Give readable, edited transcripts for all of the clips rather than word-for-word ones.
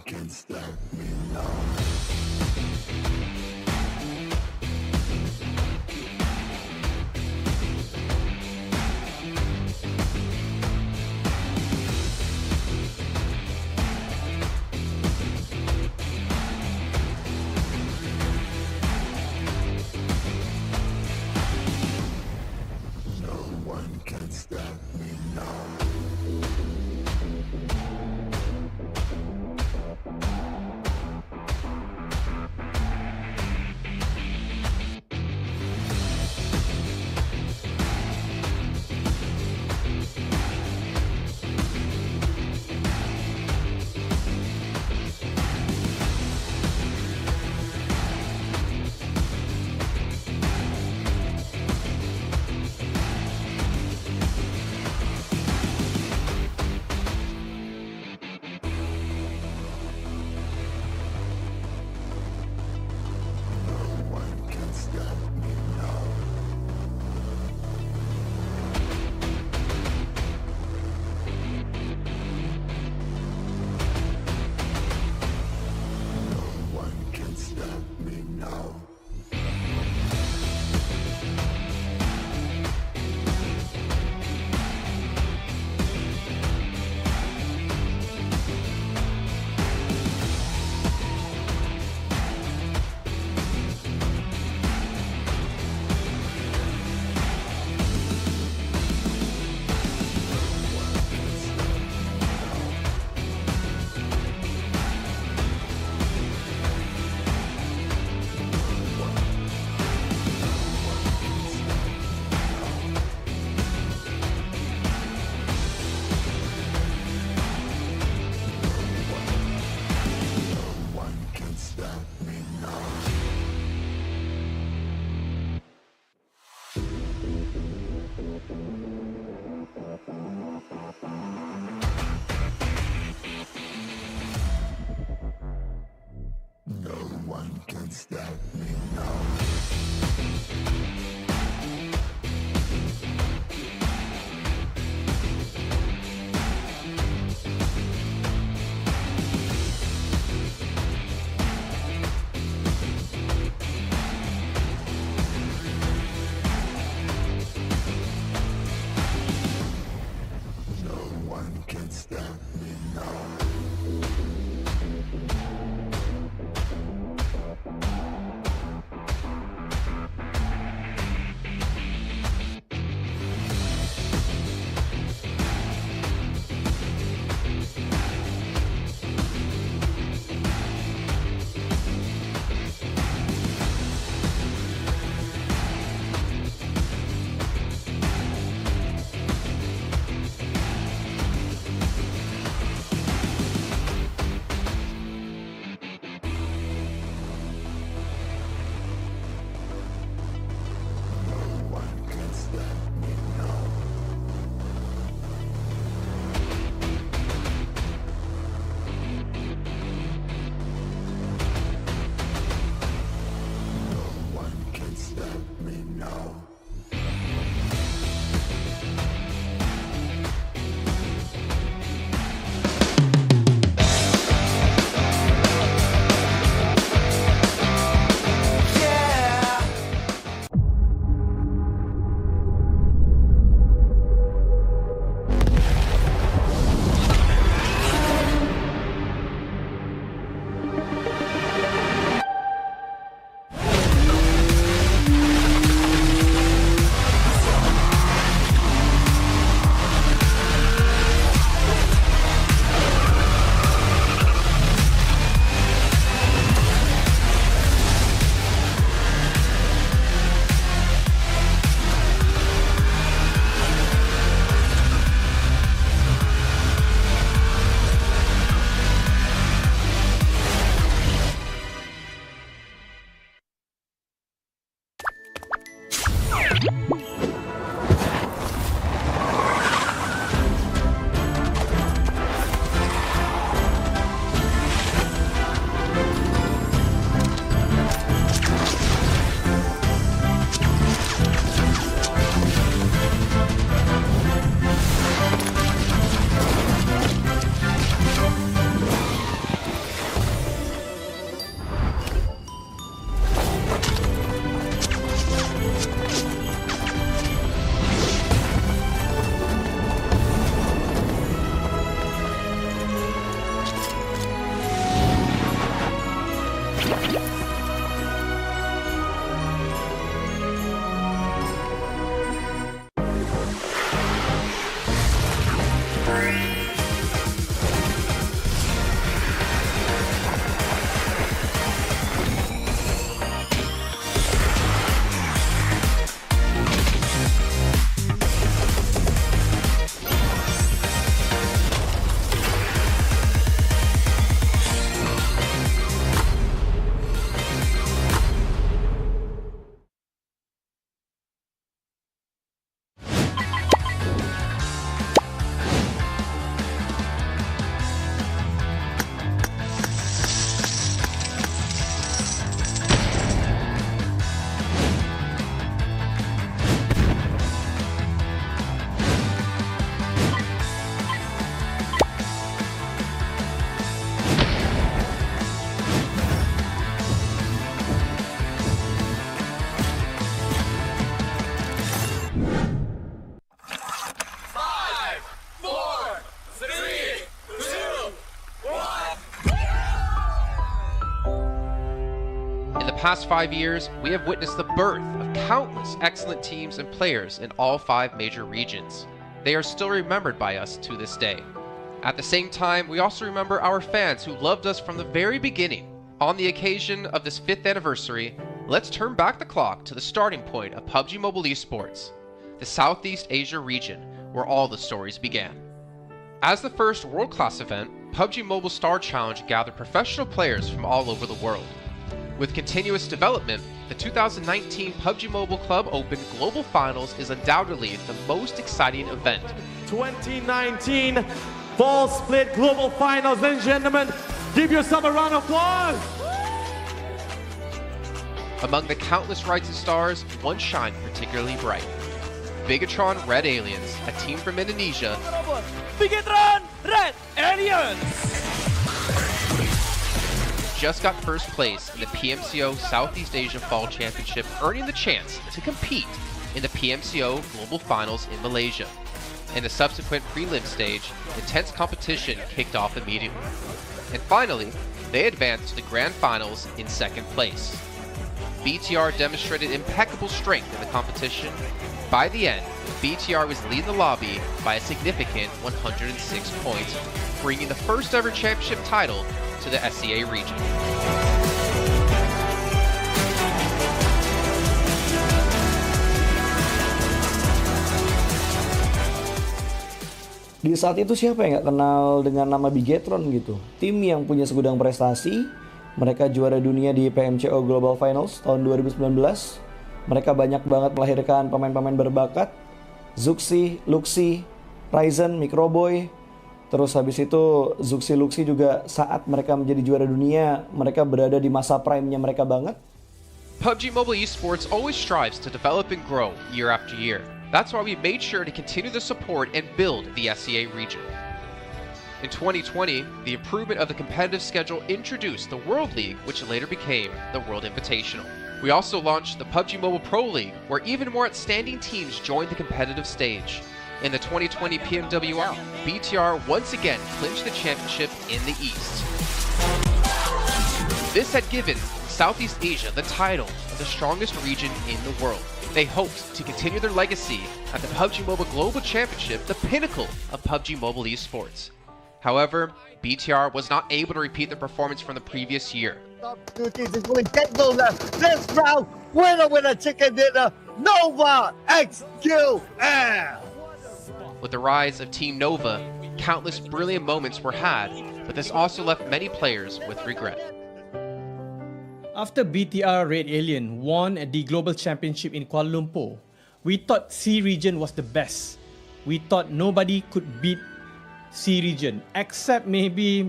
can stop me now. past 5 years, we have witnessed the birth of countless excellent teams and players in all 5 major regions. They are still remembered by us to this day. At the same time, we also remember our fans who loved us from the very beginning. On the occasion of this 5th anniversary, let's turn back the clock to the starting point of PUBG Mobile Esports, the Southeast Asia region, where all the stories began. As the first world-class event, PUBG Mobile Star Challenge gathered professional players from all over the world. With continuous development, the 2019 PUBG Mobile Club Open Global Finals is undoubtedly the most exciting event. 2019 Fall Split Global Finals, ladies and gentlemen, give yourself a round of applause! Among the countless rising stars, one shined particularly bright. Bigatron Red Aliens, a team from Indonesia, Bigatron Red Aliens! just got first place in the PMCO Southeast Asia Fall Championship, earning the chance to compete in the PMCO Global Finals in Malaysia. In the subsequent prelim stage, intense competition kicked off immediately. And finally, they advanced to the Grand Finals in 2nd place. BTR demonstrated impeccable strength in the competition. By the end, BTR was leading the lobby by a significant 106 points, bringing the first ever championship title to the SEA region. Di saat itu siapa yang nggak kenal dengan nama Bigatron gitu? Tim yang punya segudang prestasi, mereka juara dunia di PMCO Global Finals tahun 2019. Mereka banyak banget melahirkan pemain-pemain berbakat, Zuxi, Luxi, Ryzen, Microboy. Terus habis itu Zuxi, Luxi juga saat mereka menjadi juara dunia, mereka berada di masa prime-nya mereka banget. PUBG Mobile Esports always strives to develop and grow year after year. That's why we made sure to continue the support and build the SEA region. In 2020, the improvement of the competitive schedule introduced the World League, which later became the World Invitational. We also launched the PUBG Mobile Pro League, where even more outstanding teams joined the competitive stage. In the 2020 PMWL, BTR once again clinched the championship in the East. This had given Southeast Asia the title of the strongest region in the world. They hoped to continue their legacy at the PUBG Mobile Global Championship, the pinnacle of PUBG Mobile Esports. However, BTR was not able to repeat the performance from the previous year. This round, winner with a chicken dinner, Nova XQL! With the rise of Team Nova, countless brilliant moments were had, but this also left many players with regret. After BTR Red Alien won the Global Championship in Kuala Lumpur, we thought C region was the best. We thought nobody could beat C region except maybe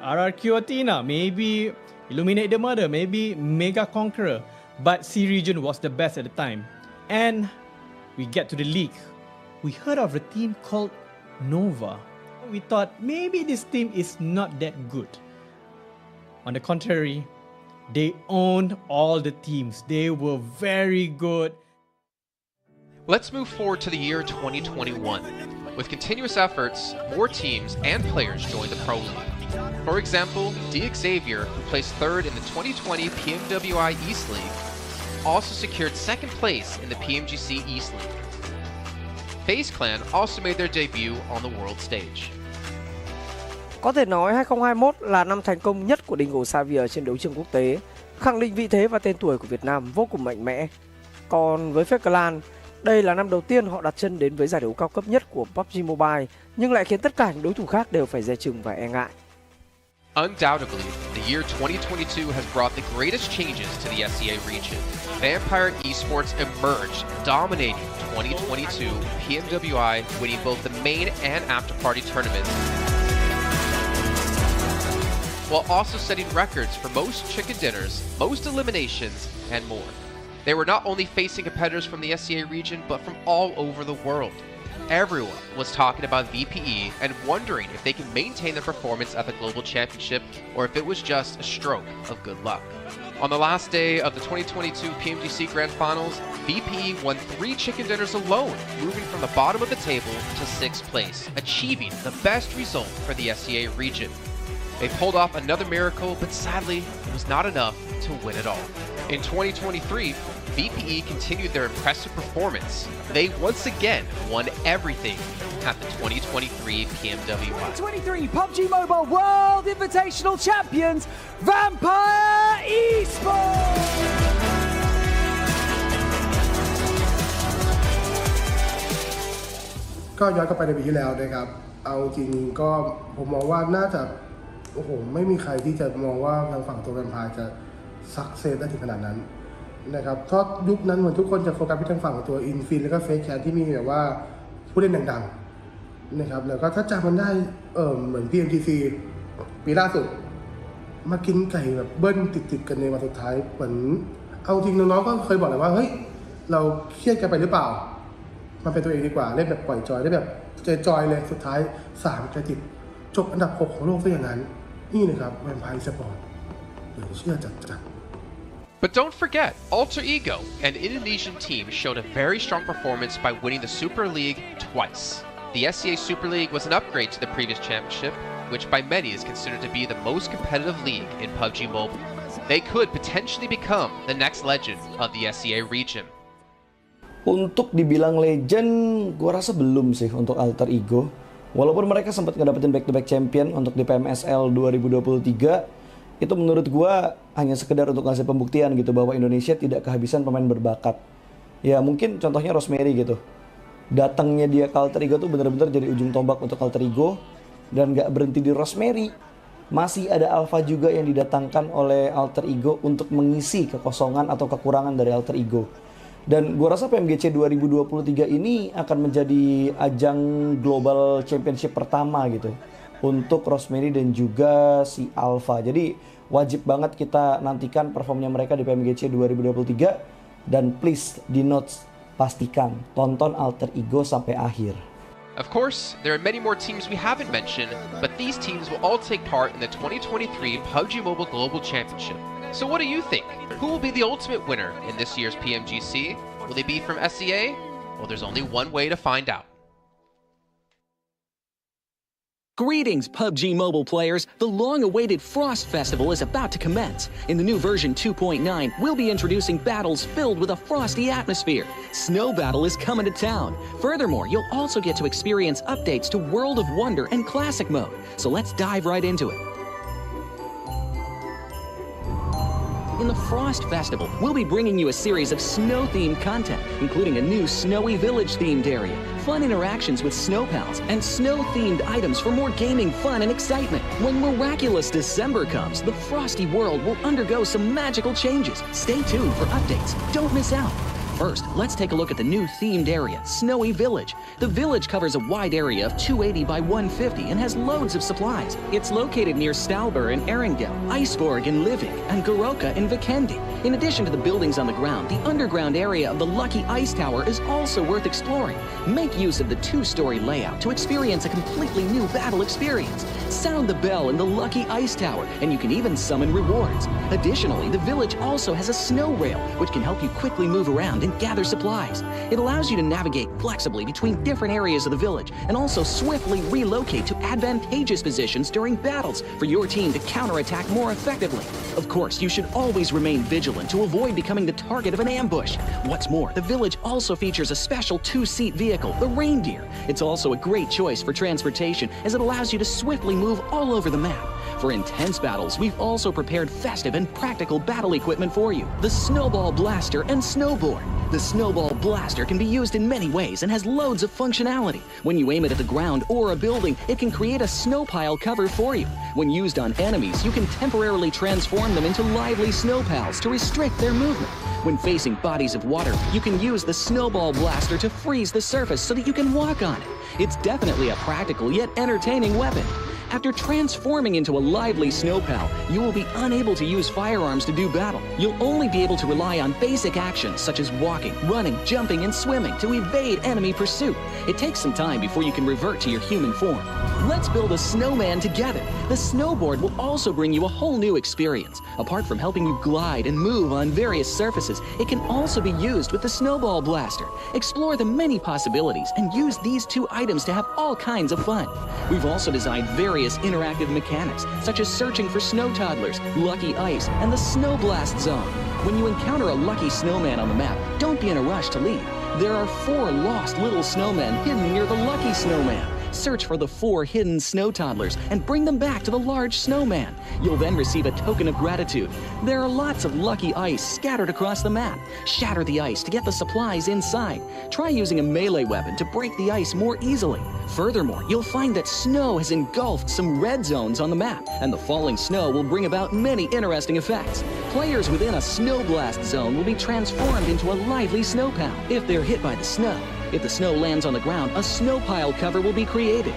RRQ Athena, maybe Illuminate the Murder, maybe Mega Conqueror. But C region was the best at the time. And we get to the league. We heard of a team called Nova. We thought maybe this team is not that good. On the contrary, they owned all the teams. They were very good. Let's move forward to the year 2021. With continuous efforts, more teams and players joined the Pro League. For example, Xavier, who placed 3rd in the 2020 PMWI East League, also secured 2nd place in the PMGC East League. FaZe Clan also made their debut on the world stage. Có thể nói 2021 là năm thành công nhất của Dingo Xavier trên đấu trường quốc tế, khẳng định vị thế và tên tuổi của Việt Nam vô cùng mạnh mẽ. Còn với FaZe Clan, đây là năm đầu tiên họ đặt chân đến với giải đấu cao cấp nhất của PUBG Mobile, nhưng lại khiến tất cả những đối thủ khác đều phải dè chừng và e ngại. Undoubtedly, the year 2022 has brought the greatest changes to the SEA region. Vampire Esports emerged, dominating 2022 PMWI, winning both the main and after-party tournaments, while also setting records for most chicken dinners, most eliminations, and more. They were not only facing competitors from the SEA region, but from all over the world. Everyone was talking about VPE and wondering if they can maintain their performance at the Global Championship or if it was just a stroke of good luck. On the last day of the 2022 PMGC Grand Finals, VPE won 3 chicken dinners alone, moving from the bottom of the table to 6th place, achieving the best result for the SEA region. They pulled off another miracle, but sadly, it was not enough to win it all. In 2023, VPE continued their impressive performance. They once again won everything at the 2023 PMWI. 2023 PUBG Mobile World Invitational Champions, Vampire Esports! ก็ย้อนกลับไปในปีที่แล้วนะครับเอาจริงก็ผมมองว่าน่าจะโอ้โหไม่มีใครที่จะมองว่าทางฝั่งตัวแวมไพร์จะซักเซสได้ถึงขนาดนั้นนะครับเพราะยุคนั้นเหมือนทุกคนจะโฟกัสไปทางฝั่งตัวอินฟินแล้วก็เฟสแคนที่มีแบบว่าผู้เล่นดังๆนะครับแล้วก็ถ้าจำมันได้เหมือน PMGC ปีล่าสุดมากินไก่แบบเบิ้ลติดๆกันในวันสุดท้ายเหมือนเอาจริงน้องๆก็เคยบอกเลยว่าเฮ้ยเราเครียดกันไปหรือเปล่ามันเป็นตัวเองดีกว่าเล่นแบบปล่อยจอยได้แบบจอยเลยสุดท้าย3 กระติดจบอันดับ 6 ของโลกซะอย่างนั้นนี่นะครับแวมไพร์สปอร์ตเหลือเชื่อจัด But don't forget, Alter Ego, an Indonesian team, showed a very strong performance by winning the Super League twice. The SCA Super League was an upgrade to the previous championship, which by many is considered to be the most competitive league in PUBG Mobile. They could potentially become the next legend of the SCA region. Untuk dibilang legend, gue rasa belum sih untuk Alter Ego. Walaupun mereka sempat ngedapetin back-to-back champion untuk di PMSL 2023, itu menurut gue hanya sekedar untuk ngasih pembuktian gitu bahwa Indonesia tidak kehabisan pemain berbakat. Ya mungkin contohnya Rosemary gitu. Datangnya dia ke Alter Ego tuh bener-bener jadi ujung tombak untuk Alter Ego. Dan gak berhenti di Rosemary. Masih ada Alpha juga yang didatangkan oleh Alter Ego untuk mengisi kekosongan atau kekurangan dari Alter Ego. Dan gue rasa PMGC 2023 ini akan menjadi ajang global championship pertama gitu untuk Rosemary dan juga si Alpha. Jadi wajib banget kita nantikan performnya mereka di PMGC 2023. Dan please di notes pastikan tonton Alter Ego sampai akhir. Of course, there are many more teams we haven't mentioned, but these teams will all take part in the 2023 PUBG Mobile Global Championship. So what do you think? Who will be the ultimate winner in this year's PMGC? Will they be from SCA? Well, there's only one way to find out. Greetings, PUBG Mobile players! The long-awaited Frost Festival is about to commence. In the new version 2.9, we'll be introducing battles filled with a frosty atmosphere. Snow Battle is coming to town. Furthermore, you'll also get to experience updates to World of Wonder and Classic Mode. So let's dive right into it. In the Frost Festival, we'll be bringing you a series of snow-themed content, including a new Snowy Village-themed area, fun interactions with snow pals, and snow-themed items for more gaming fun and excitement. When miraculous December comes, the frosty world will undergo some magical changes. Stay tuned for updates. Don't miss out. First, let's take a look at the new themed area, Snowy Village. The village covers a wide area of 280 by 150 and has loads of supplies. It's located near Stalber in Erringdale, Iceborg in Livik, and Goroka in Vikendi. In addition to the buildings on the ground, the underground area of the Lucky Ice Tower is also worth exploring. Make use of the 2-story layout to experience a completely new battle experience. Sound the bell in the Lucky Ice Tower, and you can even summon rewards. Additionally, the village also has a snow rail, which can help you quickly move around and gather supplies. It allows you to navigate flexibly between different areas of the village and also swiftly relocate to advantageous positions during battles for your team to counterattack more effectively. Of course, you should always remain vigilant to avoid becoming the target of an ambush. What's more, the village also features a special 2-seat vehicle, the Reindeer. It's also a great choice for transportation as it allows you to swiftly move all over the map. For intense battles, we've also prepared festive and practical battle equipment for you. The Snowball Blaster and Snowboard. The Snowball Blaster can be used in many ways and has loads of functionality. When you aim it at the ground or a building, it can create a snow pile cover for you. When used on enemies, you can temporarily transform them into lively snow pals to restrict their movement. When facing bodies of water, you can use the Snowball Blaster to freeze the surface so that you can walk on it. It's definitely a practical yet entertaining weapon. After transforming into a lively snow pal, you will be unable to use firearms to do battle. You'll only be able to rely on basic actions such as walking, running, jumping, and swimming to evade enemy pursuit. It takes some time before you can revert to your human form. Let's build a snowman together. The snowboard will also bring you a whole new experience. Apart from helping you glide and move on various surfaces, it can also be used with the Snowball Blaster. Explore the many possibilities and use these 2 items to have all kinds of fun. We've also designed various interactive mechanics, such as searching for snow toddlers, lucky ice, and the Snow Blast Zone. When you encounter a lucky snowman on the map, don't be in a rush to leave. There are 4 lost little snowmen hidden near the lucky snowman. Search for the 4 hidden snow toddlers and bring them back to the large snowman. You'll then receive a token of gratitude. There are lots of lucky ice scattered across the map. Shatter the ice to get the supplies inside. Try using a melee weapon to break the ice more easily. Furthermore, you'll find that snow has engulfed some red zones on the map, and the falling snow will bring about many interesting effects. Players within a snow blast zone will be transformed into a lively snow pal if they're hit by the snow. If the snow lands on the ground, a snow pile cover will be created.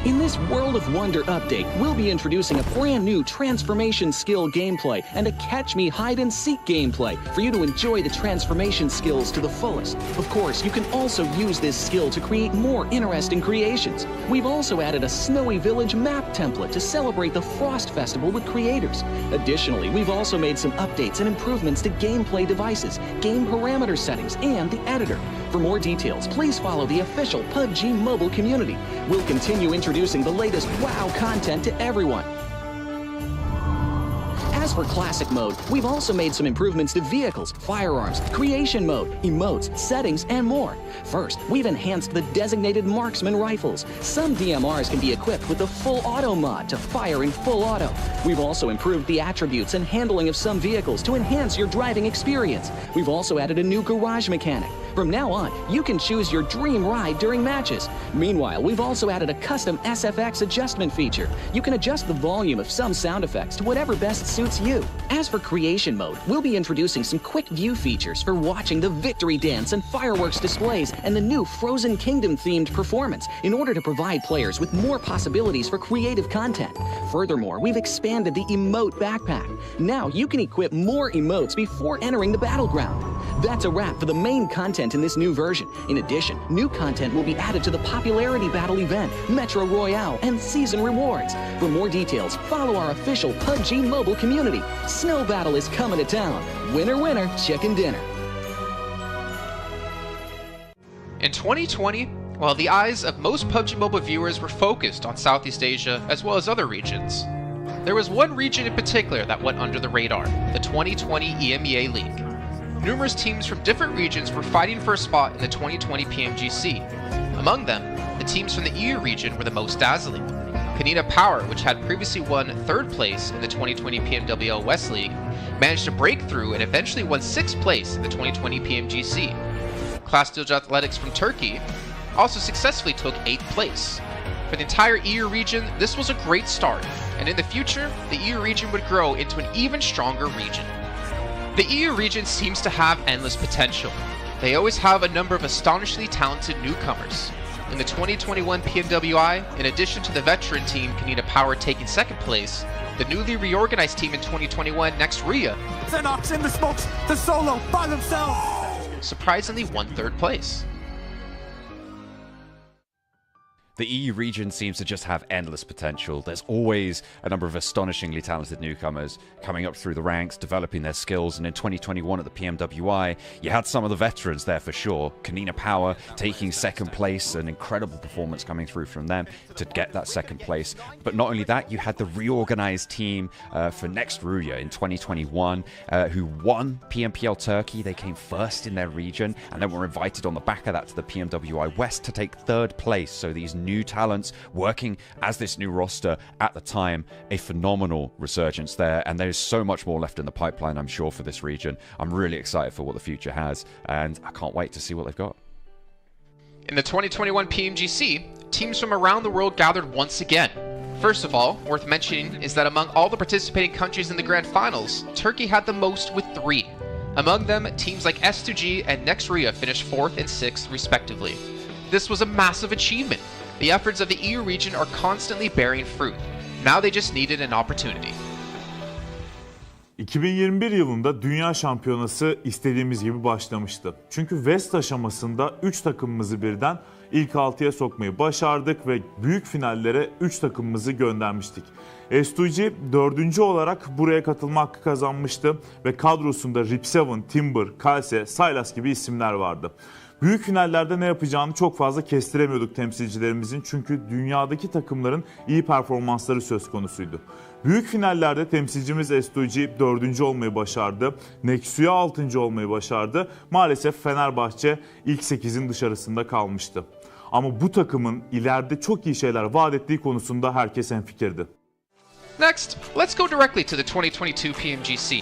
In this World of Wonder update, we'll be introducing a brand new transformation skill gameplay and a catch me hide and seek gameplay for you to enjoy the transformation skills to the fullest. Of course, you can also use this skill to create more interesting creations. We've also added a Snowy Village map template to celebrate the Frost Festival with creators. Additionally, we've also made some updates and improvements to gameplay devices, game parameter settings, and the editor. For more details, please follow the official PUBG mobile community. We'll continue introducing the latest WoW content to everyone. As for Classic Mode, we've also made some improvements to vehicles, firearms, creation mode, emotes, settings, and more. First, we've enhanced the designated marksman rifles. Some DMRs can be equipped with the full auto mod to fire in full auto. We've also improved the attributes and handling of some vehicles to enhance your driving experience. We've also added a new garage mechanic. From now on, you can choose your dream ride during matches. Meanwhile, we've also added a custom SFX adjustment feature. You can adjust the volume of some sound effects to whatever best suits you. As for creation mode, we'll be introducing some quick view features for watching the victory dance and fireworks displays and the new Frozen Kingdom themed performance in order to provide players with more possibilities for creative content. Furthermore, we've expanded the emote backpack. Now you can equip more emotes before entering the battleground. That's a wrap for the main content in this new version. In addition, new content will be added to the popularity battle event, Metro Royale, and season rewards. For more details, follow our official PUBG mobile community. Snow Battle is coming to town. Winner, winner, chicken dinner. In 2020, while the eyes of most PUBG Mobile viewers were focused on Southeast Asia as well as other regions, there was one region in particular that went under the radar, the 2020 EMEA League. Numerous teams from different regions were fighting for a spot in the 2020 PMGC. Among them, the teams from the EU region were the most dazzling. Canina Power, which had previously won 3rd place in the 2020 PMWL West League, managed to break through and eventually won 6th place in the 2020 PMGC. Class Dilge Athletics from Turkey also successfully took 8th place. For the entire EU region, this was a great start, and in the future, the EU region would grow into an even stronger region. The EU region seems to have endless potential. They always have a number of astonishingly talented newcomers. In the 2021 PMWI, in addition to the veteran team Canina Power taking 2nd place, the newly reorganized team in 2021, Next Ria, Xenox in the smokes, the solo by themselves, surprisingly won 3rd place. The EU region seems to just have endless potential. There's always a number of astonishingly talented newcomers coming up through the ranks, developing their skills, and in 2021 at the PMWI, you had some of the veterans there for sure. Canina Power taking 2nd place, an incredible performance coming through from them to get that 2nd place. But not only that, you had the reorganized team for Next Ruya in 2021 who won PMPL Turkey. They came 1st in their region and then were invited on the back of that to the PMWI West to take 3rd place. So these new talents working as this new roster at the time, a phenomenal resurgence there, and there's so much more left in the pipeline, I'm sure, for this region. I'm really excited for what the future has, and I can't wait to see what they've got. In the 2021 PMGC, teams from around the world gathered once again. First of all, worth mentioning is that among all the participating countries in the grand finals, Turkey had the most with 3. Among them, teams like S2G and Next Ria finished 4th and 6th respectively. This was a massive achievement. The efforts of the EU region are constantly bearing fruit. Now they just needed an opportunity. 2021 yılında Dünya Şampiyonası istediğimiz gibi başlamıştı. Çünkü West aşamasında 3 takımımızı birden ilk 6'ya sokmayı başardık ve büyük finallere 3 takımımızı göndermiştik. S2G 4. olarak buraya katılma hakkı kazanmıştı ve kadrosunda Rip7, Timber, Kalse, Sylas gibi isimler vardı. Büyük finallerde ne yapacağını çok fazla kestiremiyorduk temsilcilerimizin çünkü dünyadaki takımların iyi performansları söz konusuydu. Büyük finallerde temsilcimiz S2G 4. olmayı başardı. Nexu'ya 6. olmayı başardı. Maalesef Fenerbahçe ilk 8'in dışarısında kalmıştı. Ama bu takımın ileride çok iyi şeyler vaat ettiği konusunda herkes hemfikirdi. Next, let's go directly to the 2022 PMGC.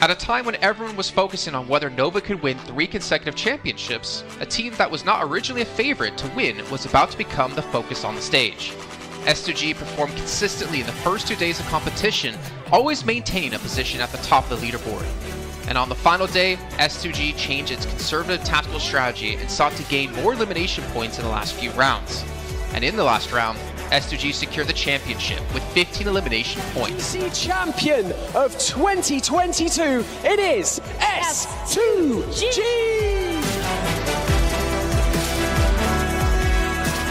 At a time when everyone was focusing on whether Nova could win 3 consecutive championships, a team that was not originally a favorite to win was about to become the focus on the stage. S2G performed consistently in the first 2 days of competition, always maintaining a position at the top of the leaderboard. And on the final day, S2G changed its conservative tactical strategy and sought to gain more elimination points in the last few rounds. And in the last round, S2G secured the championship with 15 elimination points. The champion of 2022, it is S2G!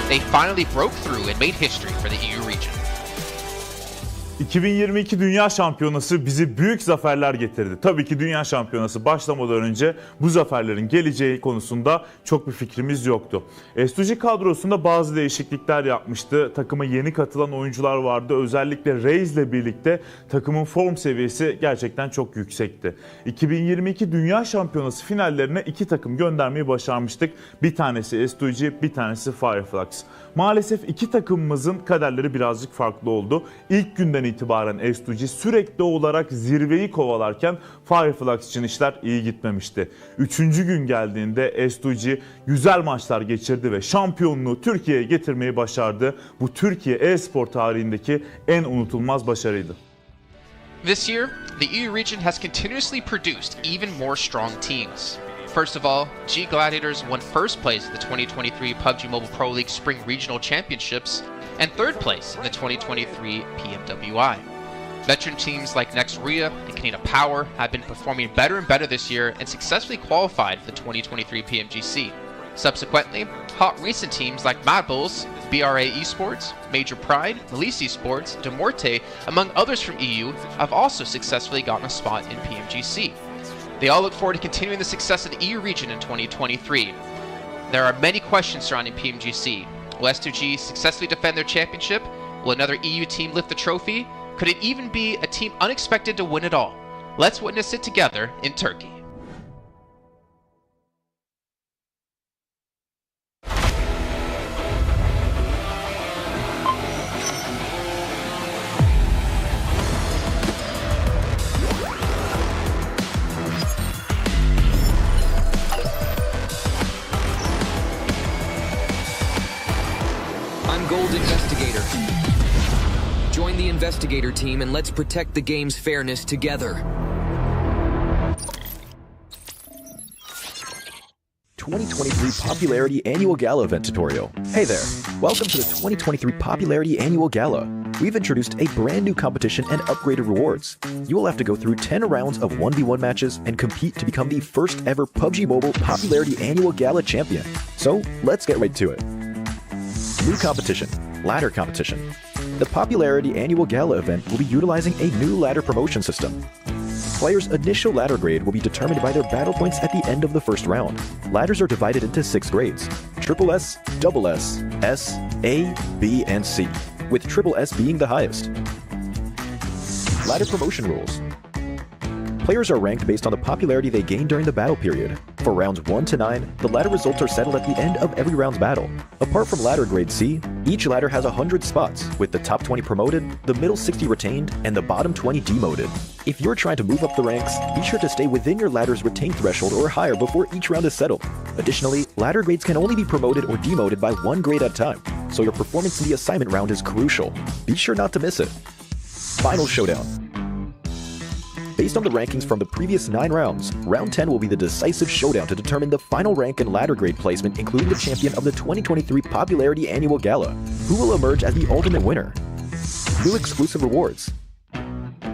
They finally broke through and made history for the EU region. 2022 Dünya Şampiyonası bizi büyük zaferler getirdi. Tabii ki Dünya Şampiyonası başlamadan önce bu zaferlerin geleceği konusunda çok bir fikrimiz yoktu. S2G kadrosunda bazı değişiklikler yapmıştı. Takıma yeni katılan oyuncular vardı. Özellikle Reis ile birlikte takımın form seviyesi gerçekten çok yüksekti. 2022 Dünya Şampiyonası finallerine 2 takım göndermeyi başarmıştık. Bir tanesi S2G, bir tanesi Fireflux. Maalesef 2 takımımızın kaderleri birazcık farklı oldu. İlk günden itibaren S2G sürekli olarak zirveyi kovalarken Fireflux için işler iyi gitmemişti. 3. gün geldiğinde S2G güzel maçlar geçirdi ve şampiyonluğu Türkiye'ye getirmeyi başardı. Bu Türkiye e-spor tarihindeki en unutulmaz başarıydı. This year, the EU region has continuously produced even more strong teams. First of all, G Gladiators won first place at the 2023 PUBG Mobile Pro League Spring Regional Championships and third place in the 2023 PMWI. Veteran teams like Nexuria and Canada Power have been performing better and better this year and successfully qualified for the 2023 PMGC. Subsequently, hot recent teams like Mad Bulls, BRA Esports, Major Pride, Melise Esports, Demorte, among others from EU, have also successfully gotten a spot in PMGC. They all look forward to continuing the success of the EU region in 2023. There are many questions surrounding PMGC. Will S2G successfully defend their championship? Will another EU team lift the trophy? Could it even be a team unexpected to win it all? Let's witness it together in Turkey. Investigator. Join the Investigator team and let's protect the game's fairness together. 2023 Popularity Annual Gala event tutorial. Hey there, welcome to the 2023 Popularity Annual Gala. We've introduced a brand new competition and upgraded rewards. You will have to go through 10 rounds of 1v1 matches and compete to become the first ever PUBG Mobile Popularity Annual Gala champion. So let's get right to it. New competition, ladder competition. The Popularity Annual Gala event will be utilizing a new ladder promotion system. Players' initial ladder grade will be determined by their battle points at the end of the first round. Ladders are divided into 6 grades: Triple S, Double S, S, A, B, and C, with Triple S being the highest. Ladder promotion rules. Players are ranked based on the popularity they gain during the battle period. For rounds 1 to 9, the ladder results are settled at the end of every round's battle. Apart from ladder grade C, each ladder has 100 spots, with the top 20 promoted, the middle 60 retained, and the bottom 20 demoted. If you're trying to move up the ranks, be sure to stay within your ladder's retained threshold or higher before each round is settled. Additionally, ladder grades can only be promoted or demoted by 1 grade at a time, so your performance in the assignment round is crucial. Be sure not to miss it. Final showdown. Based on the rankings from the previous 9 rounds, round 10 will be the decisive showdown to determine the final rank and ladder grade placement, including the champion of the 2023 Popularity Annual Gala, who will emerge as the ultimate winner. New exclusive rewards.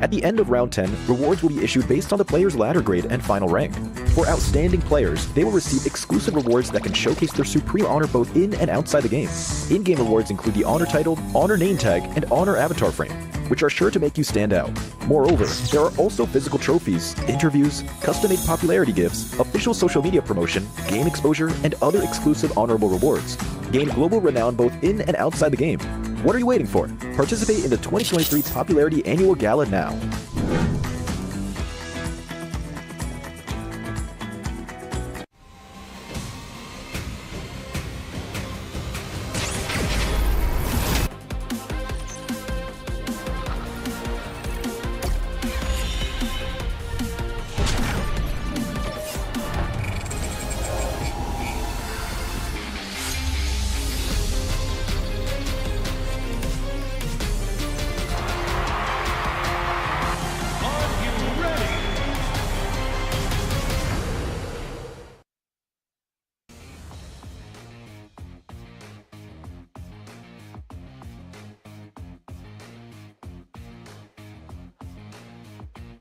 At the end of round 10, rewards will be issued based on the player's ladder grade and final rank. For outstanding players, they will receive exclusive rewards that can showcase their supreme honor both in and outside the game. In-game rewards include the honor title, honor name tag, and honor avatar frame. which are sure to make you stand out. Moreover, there are also physical trophies, interviews, custom-made popularity gifts, official social media promotion, game exposure, and other exclusive honorable rewards. Gain global renown both in and outside the game. What are you waiting for? Participate in the 2023 Popularity Annual Gala now.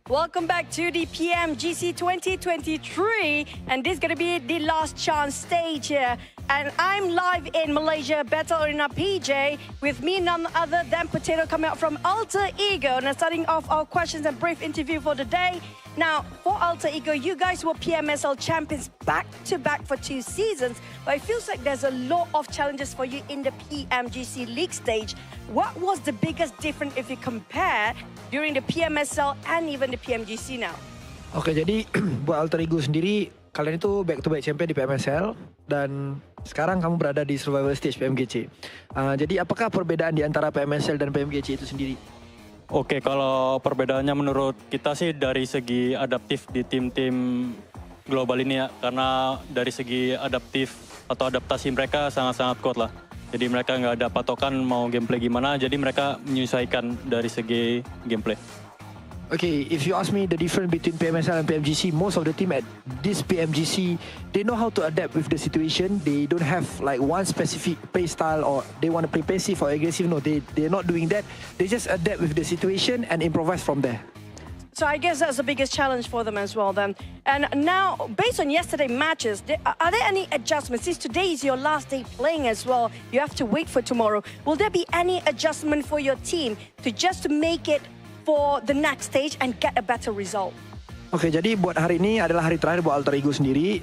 Welcome back to the PMGC 2023, and this is going to be the last chance stage here. And I'm live in Malaysia, Battle Arena PJ, with me none other than Potato coming out from Alter Ego. Now starting off our questions and brief interview for the day. Now, for Alter Ego, you guys were PMSL champions back-to-back for 2 seasons, but it feels like there's a lot of challenges for you in the PMGC League stage. What was the biggest difference if you compare during the PMSL and even the PMGC now? Oke, jadi buat Alter Ego sendiri, kalian itu back-to-back champion di PMSL dan sekarang kamu berada di survival stage PMGC. Jadi apakah perbedaan di antara PMSL dan PMGC itu sendiri? Oke, kalau perbedaannya menurut kita sih dari segi adaptif di tim-tim global ini ya. Karena dari segi adaptif atau adaptasi mereka sangat-sangat kuat lah. Jadi mereka nggak ada patokan mau gameplay gimana, jadi mereka menyesuaikan dari segi gameplay. Okay, if you ask me the difference between PMSL and PMGC, most of the team at this PMGC, they know how to adapt with the situation. They don't have like one specific play style or they want to play passive or aggressive. No, they're not doing that. They just adapt with the situation and improvise from there. So I guess that's the biggest challenge for them as well then. And now, based on yesterday's matches, are there any adjustments? Since today is your last day playing as well, you have to wait for tomorrow. Will there be any adjustment for your team to make it for the next stage and get a better result? Oke, jadi buat hari ini adalah hari terakhir buat Alter Ego sendiri.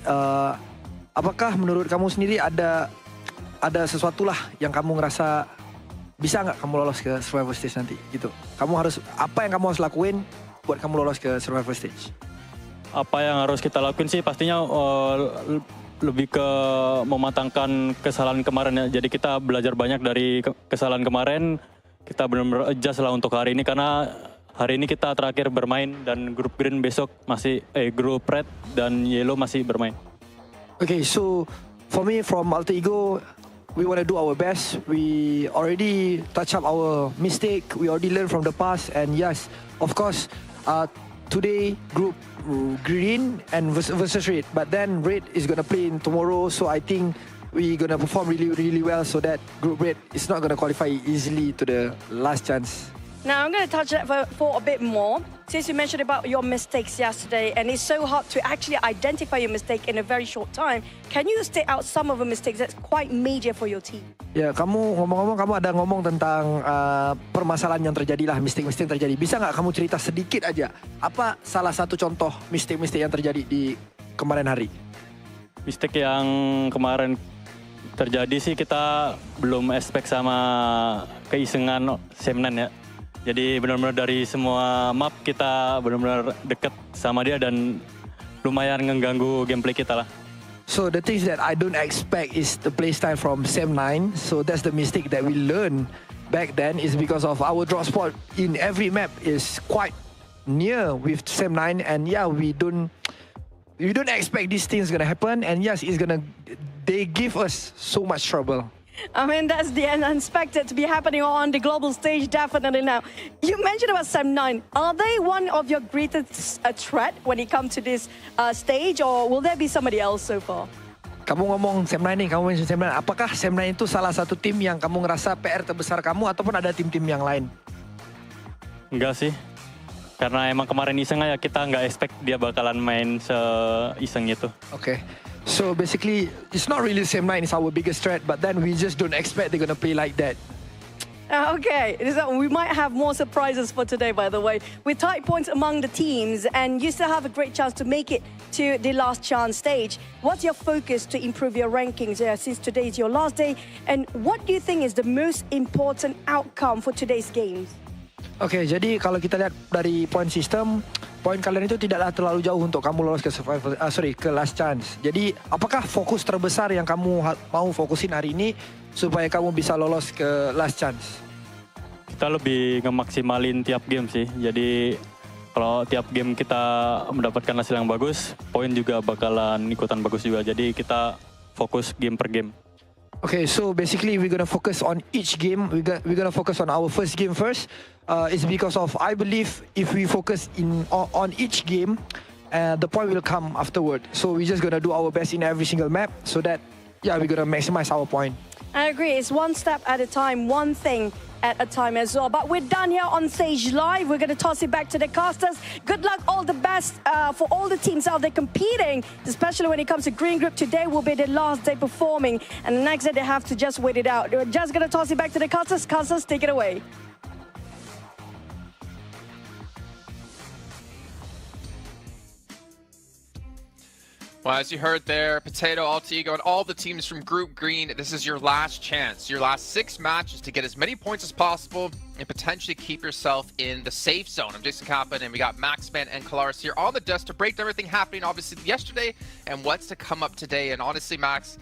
Apakah menurut kamu sendiri ada sesuatu lah yang kamu ngerasa bisa nggak kamu lolos ke survival stage nanti gitu? Apa yang kamu harus lakuin buat kamu lolos ke survival stage? Apa yang harus kita lakuin sih pastinya lebih ke mematangkan kesalahan kemarin ya. Jadi kita belajar banyak dari kesalahan kemarin. Kita benar-benar adjust lah untuk hari ini karena hari ini kita terakhir bermain dan grup green besok masih grup red dan yellow masih bermain. Okay, so for me from Alter Ego, we want to do our best. We already touch up our mistake. We already learned from the past, and yes, of course, today group green and versus red. But then red is gonna play in tomorrow, so I think we're gonna perform really well so that group red is not gonna qualify easily to the last chance. Now I'm gonna touch that for a bit more. Since you mentioned about your mistakes yesterday, and it's so hard to actually identify your mistake in a very short time, can you state out some of the mistakes that's quite major for your team? Ya, kamu ngomong-ngomong, kamu ada ngomong tentang permasalahan yang terjadi lah, mistake-mistake yang terjadi. Bisa nggak kamu cerita sedikit aja, apa salah satu contoh mistake-mistake yang terjadi di kemarin hari? Mistake yang kemarin terjadi sih kita belum expect sama keisengan Semnan ya. Jadi benar-benar dari semua map kita benar-benar deket sama dia dan lumayan mengganggu gameplay kita lah. So the things that I don't expect is the playstyle from Sem9. So that's the mistake that we learned back then is because of our drop spot in every map is quite near with Sem9, and yeah, we don't expect these things gonna happen, and yes, they give us so much trouble. I mean, that's the unexpected to be happening on the global stage, definitely now. You mentioned about Sem9. Are they one of your greatest threat when it comes to this stage, or will there be somebody else so far? Kamu ngomong Sem9 nih, kamu mention Sem9. Apakah Sem9 itu salah satu tim yang kamu ngerasa PR terbesar kamu, ataupun ada tim-tim yang lain? Enggak sih. Karena emang kemarin iseng aja, kita nggak expect dia bakalan main se-iseng itu. Oke. So basically, it's not really Sem9 is our biggest threat, but then we just don't expect they're gonna play like that. Okay, so we might have more surprises for today, by the way. With tight points among the teams, and you still have a great chance to make it to the last chance stage. What's your focus to improve your rankings since today is your last day? And what do you think is the most important outcome for today's games? Okay, jadi kalau kita lihat dari point system, poin kalian itu tidaklah terlalu jauh untuk kamu lolos ke ke last chance. Jadi, apakah fokus terbesar yang kamu mau fokusin hari ini supaya kamu bisa lolos ke last chance? Kita lebih ngemaksimalin tiap game sih. Jadi kalau tiap game kita mendapatkan hasil yang bagus, poin juga bakalan ikutan bagus juga. Jadi kita fokus game per game. Okay, so basically we're gonna focus on each game. We're gonna focus on our first game first. It's because of I believe if we focus on each game, the point will come afterward. So we're just gonna do our best in every single map so that we're gonna maximize our point. I agree. It's one step at a time, one thing at a time as well. But we're done here on stage live. We're going to toss it back to the casters. Good luck, all the best for all the teams out there competing, especially when it comes to Green Group. Today will be the last day performing, and the next day they have to just wait it out. We're just going to toss it back to the casters. Casters, take it away. Well, as you heard there, Potato, Alter Ego, and all the teams from Group Green, this is your last chance. Your last 6 matches to get as many points as possible and potentially keep yourself in the safe zone. I'm Jason Kaplan, and we got Maxman and Kalaris here on the desk to break down everything happening, obviously, yesterday and what's to come up today. And honestly, Max,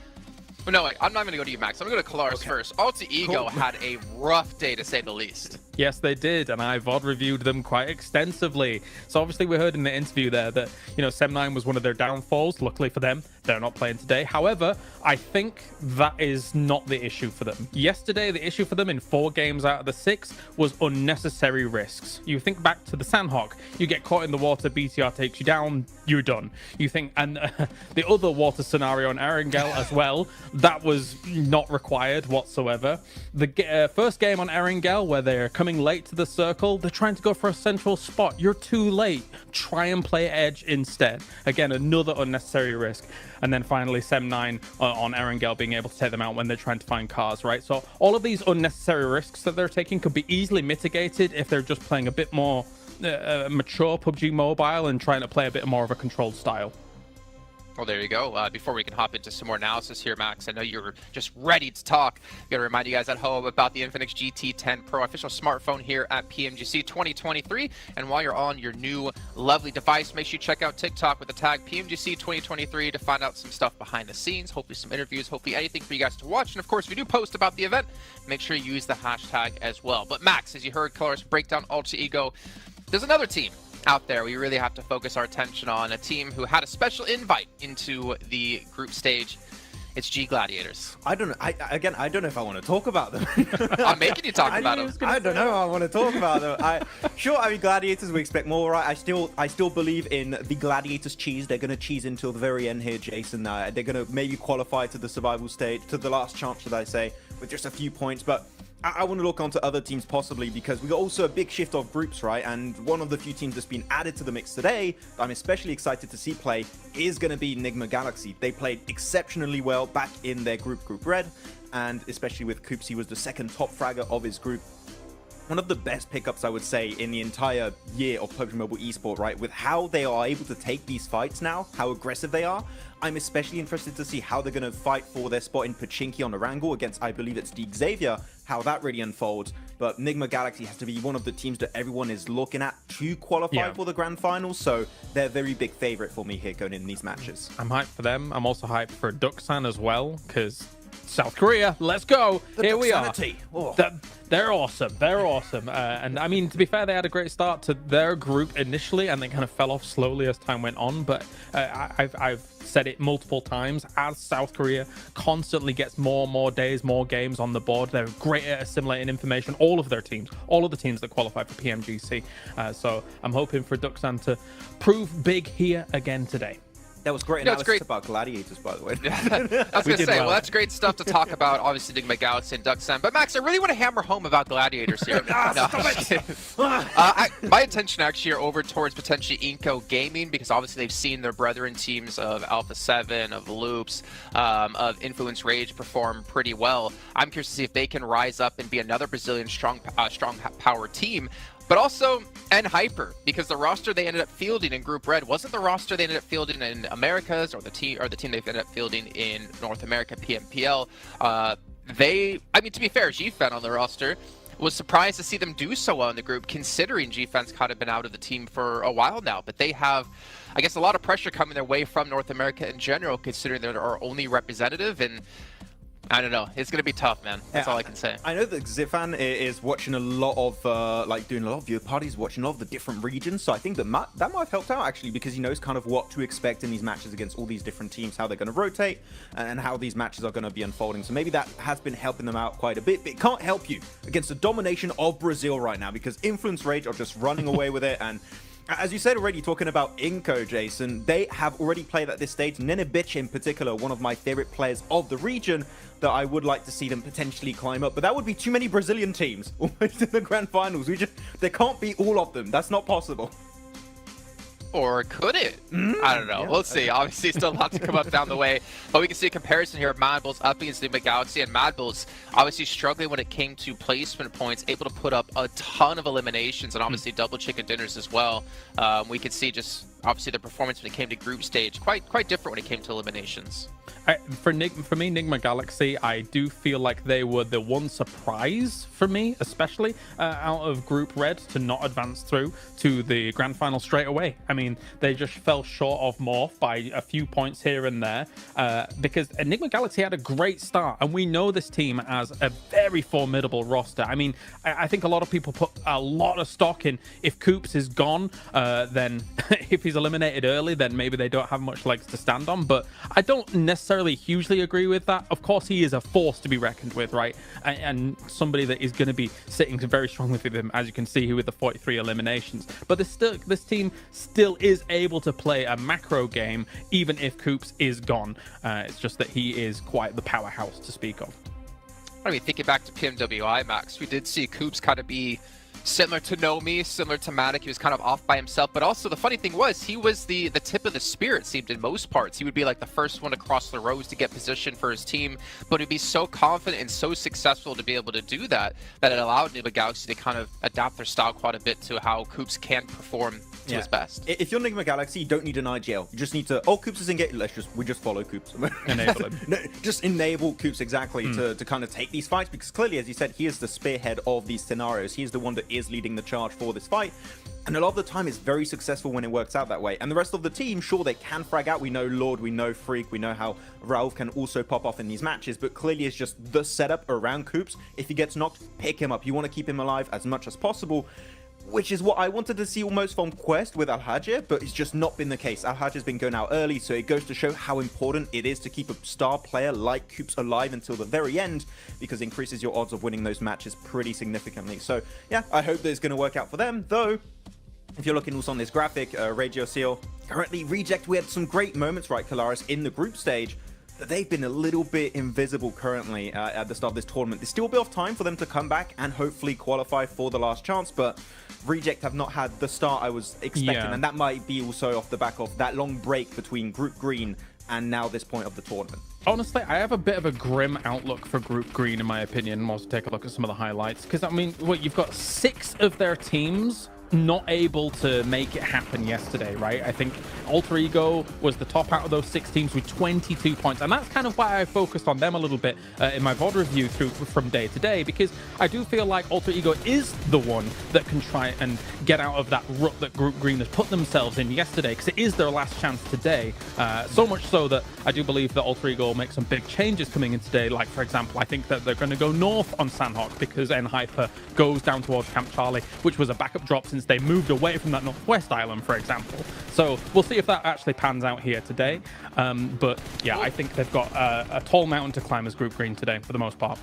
well, no, wait, I'm not going to go to you, Max. I'm going to go to Kalaris first. Alter Ego had a rough day, to say the least. Yes, they did, and I VOD reviewed them quite extensively. So obviously we heard in the interview there that, Sem9 was one of their downfalls. Luckily for them, they're not playing today. However, I think that is not the issue for them. Yesterday, the issue for them in 4 games out of the 6 was unnecessary risks. You think back to the Sandhawk, you get caught in the water, BTR takes you down, you're done. You think, and the other water scenario on Erangel as well, that was not required whatsoever. The first game on Erangel, where they're coming late to the circle, they're trying to go for a central spot. You're too late. Try and play edge instead. Again, another unnecessary risk. And then finally, Sem9 on Erangel being able to take them out when they're trying to find cars, right? So all of these unnecessary risks that they're taking could be easily mitigated if they're just playing a bit more mature PUBG Mobile and trying to play a bit more of a controlled style. Well, there you go. Before we can hop into some more analysis here, Max, I know you're just ready to talk. I'm going to remind you guys at home about the Infinix GT10 Pro official smartphone here at PMGC 2023. And while you're on your new lovely device, make sure you check out TikTok with the tag PMGC 2023 to find out some stuff behind the scenes, hopefully some interviews, hopefully anything for you guys to watch. And of course, if you do post about the event, make sure you use the hashtag as well. But Max, as you heard Kalaris break down Alter Ego, there's another team out there we really have to focus our attention on, a team who had a special invite into the group stage. It's G Gladiators. I don't know. I don't know if I want to talk about them. I'm making you talk about them. I don't know. I want to talk about them. I mean, Gladiators, we expect more, right? I still believe in the Gladiators cheese. They're going to cheese until the very end here, Jason. They're going to maybe qualify to the survival stage, to the last chance, should I say, with just a few points. But I want to look onto other teams possibly, because we got also a big shift of groups, right? And one of the few teams that's been added to the mix today, I'm especially excited to see play, is going to be Enigma Galaxy. They played exceptionally well back in their Group Red, and especially with Coops, he was the second top fragger of his group. One of the best pickups, I would say, in the entire year of PUBG Mobile eSport, right? With how they are able to take these fights now, how aggressive they are. I'm especially interested to see how they're going to fight for their spot in Pachinki on Erangel against, I believe it's the Xavier, how that really unfolds. But Enigma Galaxy has to be one of the teams that everyone is looking at to qualify for the grand finals, so they're a very big favorite for me here going in these matches. I'm hyped for them. I'm also hyped for Duxan as well, because South Korea, let's go. Here we are. Oh. They're awesome. They're awesome. And I mean, to be fair, they had a great start to their group initially, and they kind of fell off slowly as time went on. But I've said it multiple times, as South Korea constantly gets more and more days, more games on the board, they're great at assimilating information. All of their teams, all of the teams that qualify for PMGC. So I'm hoping for Duxan to prove big here again today. That was great analysis about gladiators, by the way. I was going to say, well, that's great stuff to talk about, obviously, Enigma Galaxy and Duxan. But, Max, I really want to hammer home about gladiators here. My attention actually are over towards potentially Inco Gaming, because obviously they've seen their brethren teams of Alpha 7, of Loops, of Influence Rage perform pretty well. I'm curious to see if they can rise up and be another Brazilian strong power team. But also Hyper, because the roster they ended up fielding in Group Red wasn't the roster they ended up fielding in Americas, or the team they ended up fielding in North America PMPL. I mean, to be fair, GFan on the roster was surprised to see them do so well in the group, considering GFan's kind of been out of the team for a while now. But they have, I guess, a lot of pressure coming their way from North America in general, considering they're our only representative. And I don't know. It's going to be tough, man. That's all I can say. I know that Zifan is watching a lot of, doing a lot of viewer parties, watching a lot of the different regions. So I think that might have helped out, actually, because he knows kind of what to expect in these matches against all these different teams, how they're going to rotate, and how these matches are going to be unfolding. So maybe that has been helping them out quite a bit. But it can't help you against the domination of Brazil right now, because Influence Rage are just running away with it. And as you said already, talking about Inco, Jason, they have already played at this stage. Nenebich in particular, one of my favorite players of the region, that I would like to see them potentially climb up. But that would be too many Brazilian teams almost in the grand finals. There can't be all of them. That's not possible. Or could it? I don't know. Yeah. We'll see. Obviously, still a lot to come up down the way. But we can see a comparison here of Mad Bulls up against Enigma Galaxy. And Mad Bulls obviously struggling when it came to placement points, able to put up a ton of eliminations and obviously double chicken dinners as well. We could see just obviously the performance when it came to group stage quite different when it came to eliminations. For me, Enigma Galaxy, I do feel like they were the one surprise for me, especially out of Group Red, to not advance through to the grand final straight away. I mean, they just fell short of Morph by a few points here and there, because Enigma Galaxy had a great start, and we know this team as a very formidable roster. I mean, I think a lot of people put a lot of stock in if Coops is gone, then if he's eliminated early, then maybe they don't have much legs to stand on. But I don't necessarily hugely agree with that. Of course, he is a force to be reckoned with, right? And somebody that is going to be sitting very strongly with him, as you can see here with the 43 eliminations. But this team still is able to play a macro game, even if Coops is gone. It's just that he is quite the powerhouse to speak of. I mean, thinking back to PMWI, Max, we did see Coops kind of be similar to Nomi, similar to Matic. He was kind of off by himself, but also the funny thing was he was the tip of the spear, it seemed, in most parts. He would be like the first one across the rows to get position for his team, but he'd be so confident and so successful to be able to do that it allowed Enigma Galaxy to kind of adapt their style quite a bit to how Coops can perform to his best. If you're Enigma Galaxy, you don't need an IGL. You just need to, Coops is in gate, we just follow Coops. Enable him. No, just enable Coops, exactly, to kind of take these fights, because clearly, as you said, he is the spearhead of these scenarios. He is the one that is leading the charge for this fight, and a lot of the time it's very successful when it works out that way. And the rest of the team, sure, they can frag out. We know Lord, we know Freak, we know how Rauf can also pop off in these matches, but clearly it's just the setup around Coops. If he gets knocked, pick him up. You want to keep him alive as much as possible, which is what I wanted to see almost from Quest with Al-Hajir, but it's just not been the case. Al-Hajir's been going out early, so it goes to show how important it is to keep a star player like Coops alive until the very end, because it increases your odds of winning those matches pretty significantly. So yeah, I hope that it's going to work out for them, though. If you're looking also on this graphic, Radio Seal, currently Reject, we had some great moments, right, Kalaris, in the group stage. They've been a little bit invisible currently at the start of this tournament. There's still a bit of time for them to come back and hopefully qualify for the last chance, but Reject have not had the start I was expecting, and that might be also off the back of that long break between Group Green and now this point of the tournament. Honestly, I have a bit of a grim outlook for Group Green, in my opinion, once we take a look at some of the highlights, because, I mean, you've got 6 of their teams not able to make it happen yesterday, right? I think Alter Ego was the top out of those 6 teams with 22 points, and that's kind of why I focused on them a little bit in my VOD review from day to day, because I do feel like Alter Ego is the one that can try and get out of that rut that Group Green has put themselves in yesterday, because it is their last chance today. So much so that I do believe that Alter Ego will make some big changes coming in today. Like, for example, I think that they're going to go north on Sandhawk because N-Hyper goes down towards Camp Charlie, which was a backup drop since they moved away from that northwest island, for example. So we'll see if that actually pans out here today. But yeah, I think they've got a tall mountain to climb as Group Green today for the most part.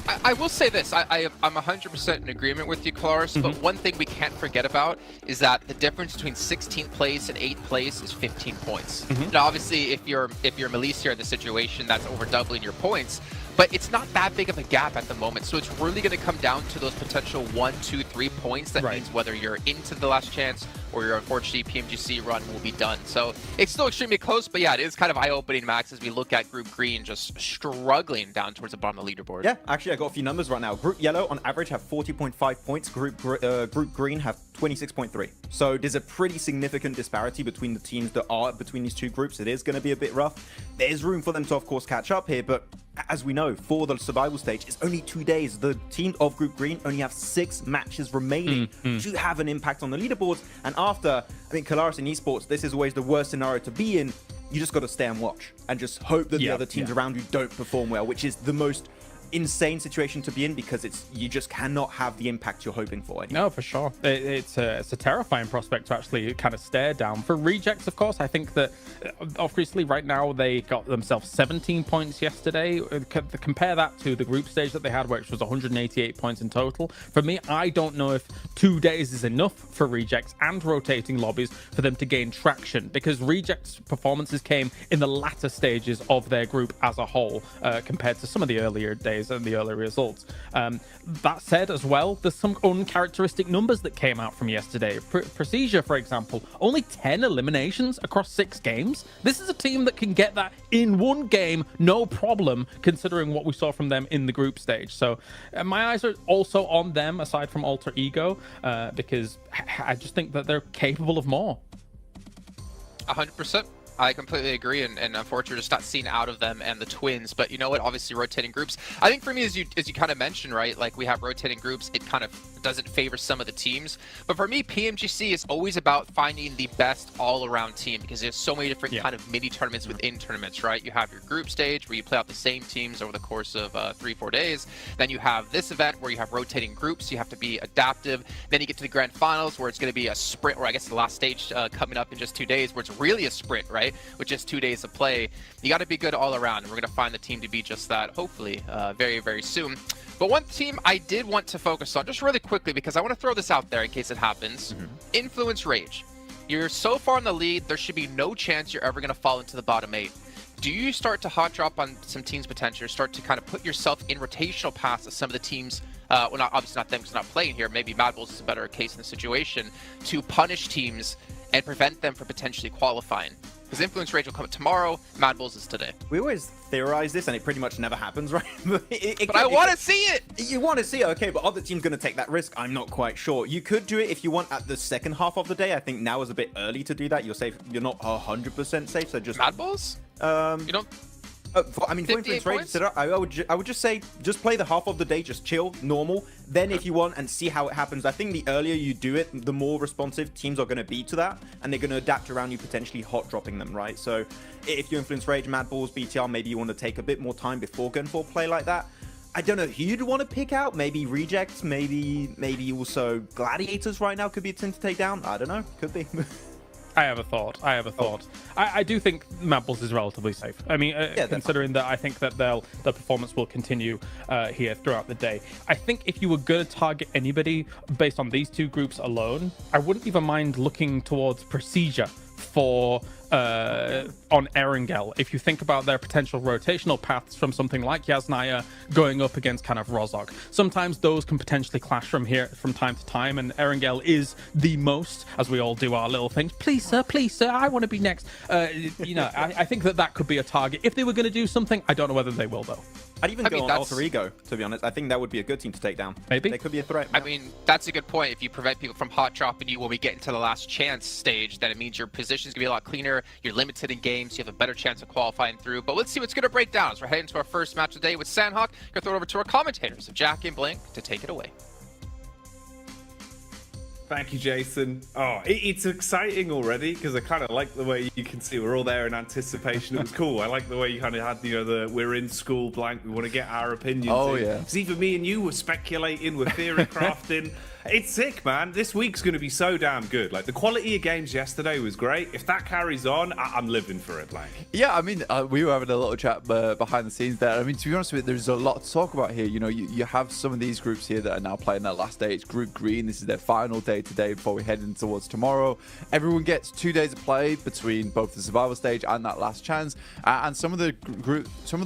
I will say this, I'm 100% in agreement with you, Klaus, but one thing we can't forget about is that the difference between 16th place and 8th place is 15 points. Now, obviously, if you're Milicia in the situation, that's over doubling your points, but it's not that big of a gap at the moment, so it's really going to come down to those potential 1, 2, 3 points. That means whether you're into the last chance or your unfortunately PMGC run will be done. So it's still extremely close, but yeah, it is kind of eye-opening, Max, as we look at Group Green just struggling down towards the bottom of the leaderboard. Yeah, actually, I got a few numbers right now. Group Yellow, on average, have 40.5 points. Group Green have 26.3. So there's a pretty significant disparity between the teams that are between these two groups. It is going to be a bit rough. There's room for them to, of course, catch up here, but as we know, for the survival stage, it's only 2 days. The team of Group Green only have 6 matches remaining to have an impact on the leaderboards. And after, I mean, Kalaris in esports, this is always the worst scenario to be in. You just got to stay and watch and just hope that the other teams around you don't perform well, which is the most insane situation to be in, because you just cannot have the impact you're hoping for anymore. No, for sure. It's a terrifying prospect to actually kind of stare down. For Rejects, of course, I think that obviously right now they got themselves 17 points yesterday. Compare that to the group stage that they had, which was 188 points in total. For me, I don't know if 2 days is enough for Rejects and rotating lobbies for them to gain traction, because Rejects' performances came in the latter stages of their group as a whole, compared to some of the earlier days and the early results. That said, as well, there's some uncharacteristic numbers that came out from yesterday. Procedure, for example, only 10 eliminations across 6 games. This is a team that can get that in one game, no problem, considering what we saw from them in the group stage. So my eyes are also on them, aside from Alter Ego, because I just think that they're capable of more. 100%. I completely agree, and unfortunately just not seen out of them and the Twins. But you know what, obviously rotating groups, I think for me, as you kind of mentioned, right, like we have rotating groups, it kind of doesn't favor some of the teams. But for me, PMGC is always about finding the best all-around team, because there's so many different kind of mini tournaments within tournaments, right? You have your group stage where you play out the same teams over the course of 3-4 days. Then you have this event where you have rotating groups, you have to be adaptive. Then you get to the grand finals where it's going to be a sprint, or I guess the last stage coming up in just 2 days, where it's really a sprint, right? With just 2 days of play. You got to be good all around, and we're going to find the team to be just that, hopefully, very, very soon. But one team I did want to focus on, just really quickly, because I want to throw this out there in case it happens. Influence Rage. You're so far in the lead, there should be no chance you're ever going to fall into the bottom 8. Do you start to hot drop on some teams' potential, start to kind of put yourself in rotational paths of some of the teams, well, obviously not them because they're not playing here, maybe Mad Bulls is a better case in the situation, to punish teams and prevent them from potentially qualifying? Because Influence Rage will come tomorrow, Mad Bulls is today. We always theorize this, and it pretty much never happens, right? But I want to see it! You want to see it, okay, but other teams going to take that risk? I'm not quite sure. You could do it if you want at the second half of the day. I think now is a bit early to do that. You're safe. You're not 100% safe, so just... Mad Bulls? You don't... I mean, for Influence Rage, I would just say, just play the half of the day, just chill, normal. Then if you want, and see how it happens. I think the earlier you do it, the more responsive teams are going to be to that, and they're going to adapt around you, potentially hot dropping them, right? So if you Influence Rage, Mad Bulls, BTR, maybe you want to take a bit more time before going for a play like that. I don't know who you'd want to pick out. Maybe Rejects, maybe also Gladiators right now could be a team to take down. I don't know, could be. I have a thought. I do think Mad Bulls is relatively safe. I mean, considering that I think that their performance will continue here throughout the day. I think if you were going to target anybody based on these two groups alone, I wouldn't even mind looking towards Procedure for on Erangel. If you think about their potential rotational paths from something like Yasnaya going up against kind of Rozok, sometimes those can potentially clash from time to time, and Erangel is the most, as we all do our little things. Please sir, I want to be next. You know, I think that could be a target. If they were going to do something, I don't know whether they will though. I'd even go on Alter Ego, to be honest. I think that would be a good team to take down. Maybe. They could be a threat. I mean, that's a good point. If you prevent people from hot dropping you when we get into the last chance stage, then it means your position is going to be a lot cleaner. You're limited in games. You have a better chance of qualifying through. But let's see what's going to break down as we're heading to our first match of the day with Sandhawk. Going to throw it over to our commentators, Jack and Blink, to take it away. Thank you, Jason. Oh, it's exciting already because I kind of like the way you can see we're all there in anticipation. It was cool. I like the way you kind of had, you know, we're in school blank. We want to get our opinions. Oh, in. yeah. See, for me and you, we're speculating, we're theory crafting. It's sick, man. This week's going to be so damn good. Like, the quality of games yesterday was great. If that carries on, I'm living for it, Blank. Yeah, I mean, we were having a little chat behind the scenes there. I mean, to be honest with you, there's a lot to talk about here. You know, you have some of these groups here that are now playing their last day. It's Group Green. This is their final day today before we head in towards tomorrow. Everyone gets 2 days of play between both the survival stage and that last chance. And some of the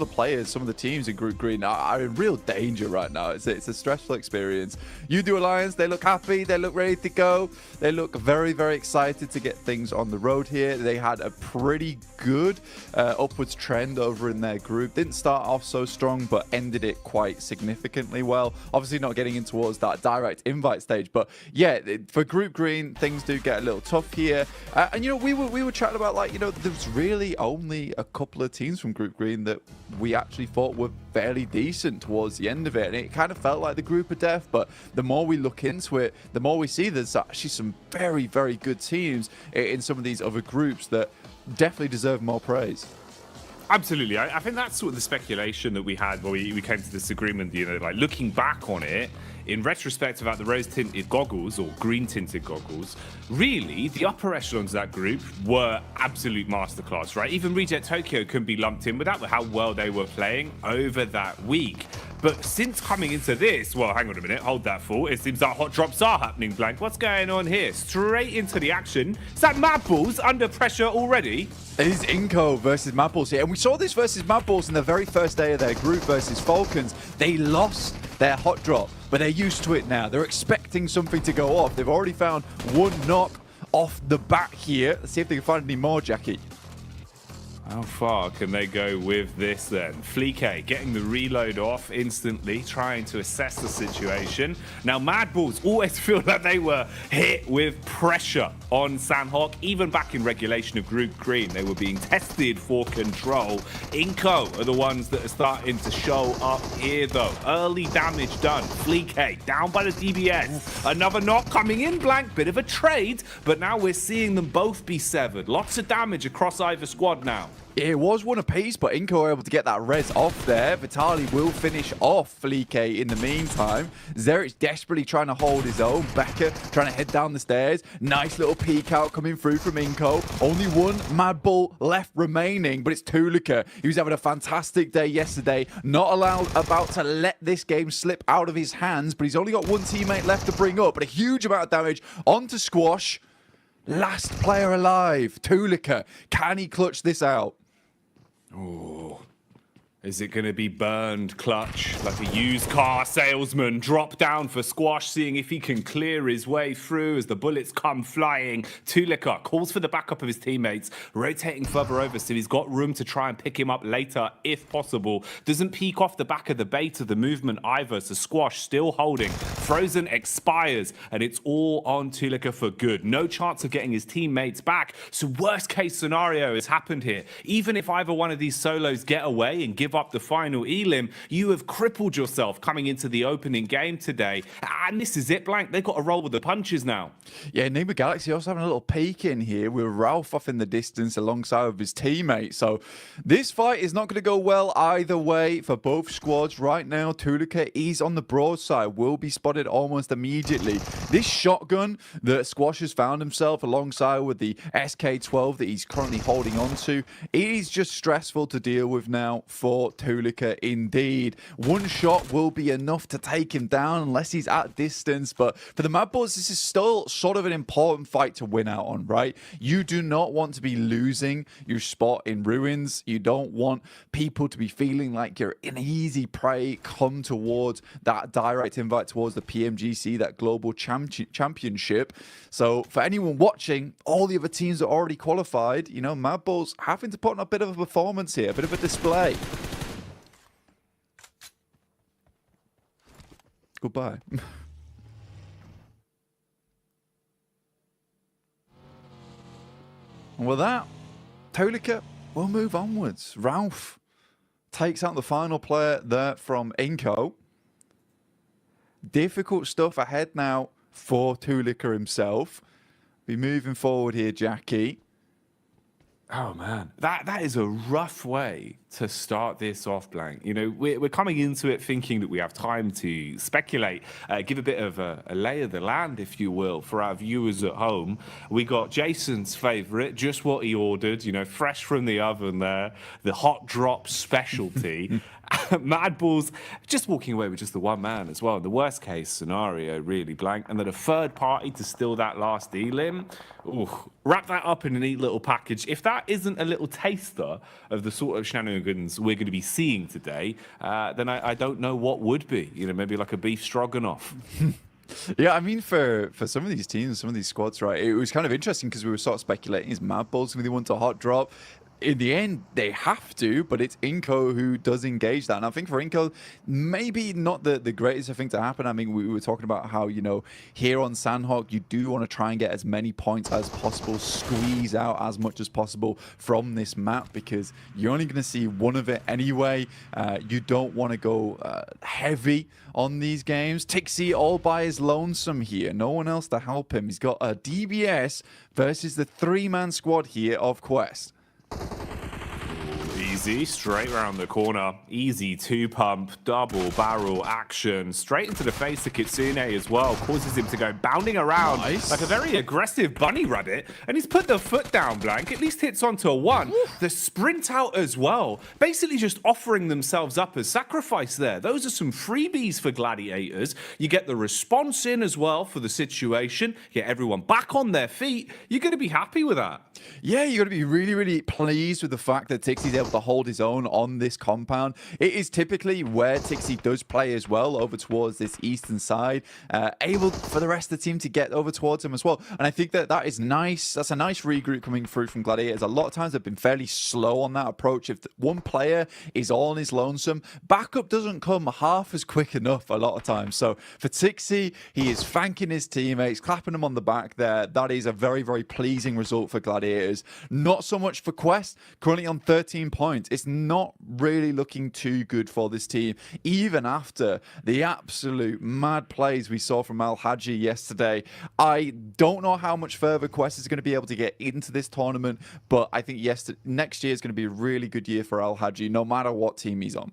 players, some of the teams in Group Green are in real danger right now. It's a stressful experience. U2 Alliance, they look happy. They look ready to go. They look very, very excited to get things on the road here. They had a pretty good upwards trend over in their group. Didn't start off so strong, but ended it quite significantly well. Obviously not getting in towards that direct invite stage, but yeah, for Group Green, things do get a little tough here. And you know, we were chatting about, like, you know, there's really only a couple of teams from Group Green that we actually thought were fairly decent towards the end of it, and it kind of felt like the group of death. But the more we look into it, the more we see there's actually some very, very good teams in some of these other groups that definitely deserve more praise. Absolutely. I think that's sort of the speculation that we had when we came to this agreement, you know, like looking back on it, in retrospect about the rose-tinted goggles or green-tinted goggles, really, the upper echelons of that group were absolute masterclass, right? Even Reject Tokyo couldn't be lumped in with that, with how well they were playing over that week. But since coming into this, well, hang on a minute, hold that thought. It seems like hot drops are happening, Blank. What's going on here? Straight into the action. Is that Mad Balls under pressure already? It is Inco versus Mad Balls here. And we saw this versus Mad Balls in the very first day of their group versus Falcons. They lost their hot drop, but they're used to it now. They're expecting something to go off. They've already found one knock off the bat here. Let's see if they can find any more, Jackie. How far can they go with this then? Fleek getting the reload off instantly, trying to assess the situation. Now, Mad Balls always feel like they were hit with pressure on Sanhok. Even back in regulation of Group Green, they were being tested for control. Inco are the ones that are starting to show up here, though. Early damage done. Fleek down by the DBS. Another knock coming in, Blank. Bit of a trade, but now we're seeing them both be severed. Lots of damage across either squad now. It was one apiece, but Inco were able to get that res off there. Vitali will finish off Fleek in the meantime. Zerich desperately trying to hold his own. Becker trying to head down the stairs. Nice little peek out coming through from Inco. Only one Mad Bull left remaining, but it's Tulika. He was having a fantastic day yesterday. Not about to let this game slip out of his hands, but he's only got one teammate left to bring up, but a huge amount of damage onto Squash. Last player alive, Tulika. Can he clutch this out? Oh, is it going to be burned clutch like a used car salesman? Drop down for Squash, seeing if he can clear his way through as the bullets come flying. Tulika calls for the backup of his teammates, rotating further over so he's got room to try and pick him up later if possible. Doesn't peek off the back of the bait of the movement either, so Squash still holding. Frozen expires, and it's all on Tulika for good. No chance of getting his teammates back, so worst case scenario has happened here. Even if either one of these solos get away and give up the final elim, you have crippled yourself coming into the opening game today. And this is it, Blank. They've got to roll with the punches now. Yeah, Nima Galaxy also having a little peek in here with Ralph off in the distance alongside of his teammate. So this fight is not going to go well either way for both squads right now. Tulika is on the broadside, will be spotted almost immediately. This shotgun that Squash has found himself alongside with the SK-12 that he's currently holding on to, it is just stressful to deal with now for Tulika indeed. One shot will be enough to take him down unless he's at distance, but for the Mad Bulls, this is still sort of an important fight to win out on, right? You do not want to be losing your spot in Ruins. You don't want people to be feeling like you're an easy prey come towards that direct invite towards the PMGC, that global championship. So for anyone watching, all the other teams are already qualified. You know, Mad Bulls having to put on a bit of a performance here, a bit of a display. Goodbye. And with that, Tulika will move onwards. Ralph takes out the final player there from Inco. Difficult stuff ahead now for Tulika himself. Be moving forward here, Jackie. Oh man, that is a rough way to start this off, Blank. You know, we're coming into it thinking that we have time to speculate, give a bit of a lay of the land, if you will, for our viewers at home. We got Jason's favourite, just what he ordered, you know, fresh from the oven there, the hot drop specialty. Mad Balls just walking away with just the one man as well. The worst case scenario, really, Blank. And then a third party to steal that last elim. Ooh, wrap that up in a neat little package. If that isn't a little taster of the sort of shenanigans we're going to be seeing today, then I don't know what would be. You know, maybe like a beef stroganoff. Yeah, I mean, for some of these teams, some of these squads, right, it was kind of interesting because we were sort of speculating, is Mad Balls going to be the one to hot drop? In the end, they have to, but it's Inco who does engage that. And I think for Inco, maybe not the greatest thing to happen. I mean, we were talking about how, you know, here on Sandhawk, you do want to try and get as many points as possible, squeeze out as much as possible from this map, because you're only going to see one of it anyway. You don't want to go heavy on these games. Tixie all by his lonesome here. No one else to help him. He's got a DBS versus the three-man squad here of Quest. Easy, straight around the corner. Easy two-pump, double barrel action. Straight into the face of Kitsune as well. Causes him to go bounding around like a very aggressive bunny rabbit. And he's put the foot down, Blank. At least hits onto a one. The sprint out as well. Basically just offering themselves up as sacrifice there. Those are some freebies for Gladiators. You get the response in as well for the situation. Get everyone back on their feet. You're going to be happy with that. Yeah, you're going to be really, really pleased with the fact that Tixie's able to hold his own on this compound. It is typically where Tixie does play as well, over towards this eastern side, able for the rest of the team to get over towards him as well. And I think that is nice. That's a nice regroup coming through from Gladiators. A lot of times they've been fairly slow on that approach. If one player is all on his lonesome, backup doesn't come half as quick enough a lot of times. So for Tixie, he is thanking his teammates, clapping them on the back there. That is a very, very pleasing result for Gladiators. Not so much for Quest, currently on 13 points. It's not really looking too good for this team, even after the absolute mad plays we saw from Al Haji yesterday. I don't know how much further Quest is going to be able to get into this tournament, but I think next year is going to be a really good year for Al Haji, no matter what team he's on.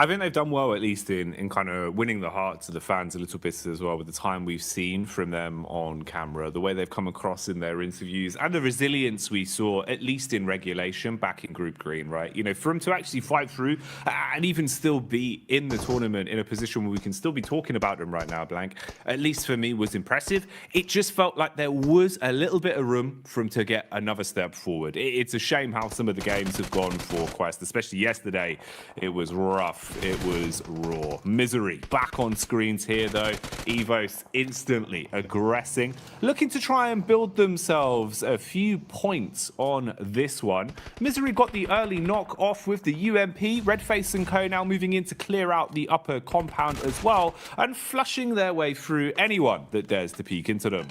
I think they've done well, at least in kind of winning the hearts of the fans a little bit as well, with the time we've seen from them on camera, the way they've come across in their interviews, and the resilience we saw, at least in regulation, back in Group Green, right? You know, for them to actually fight through and even still be in the tournament in a position where we can still be talking about them right now, Blank, at least for me, was impressive. It just felt like there was a little bit of room for them to get another step forward. It's a shame how some of the games have gone for Quest, especially yesterday. It was rough. It was raw. Misery back on screens here, though. Evos instantly aggressing, looking to try and build themselves a few points on this one. Misery got the early knock off with the UMP. Redface and Co now moving in to clear out the upper compound as well, and flushing their way through anyone that dares to peek into them.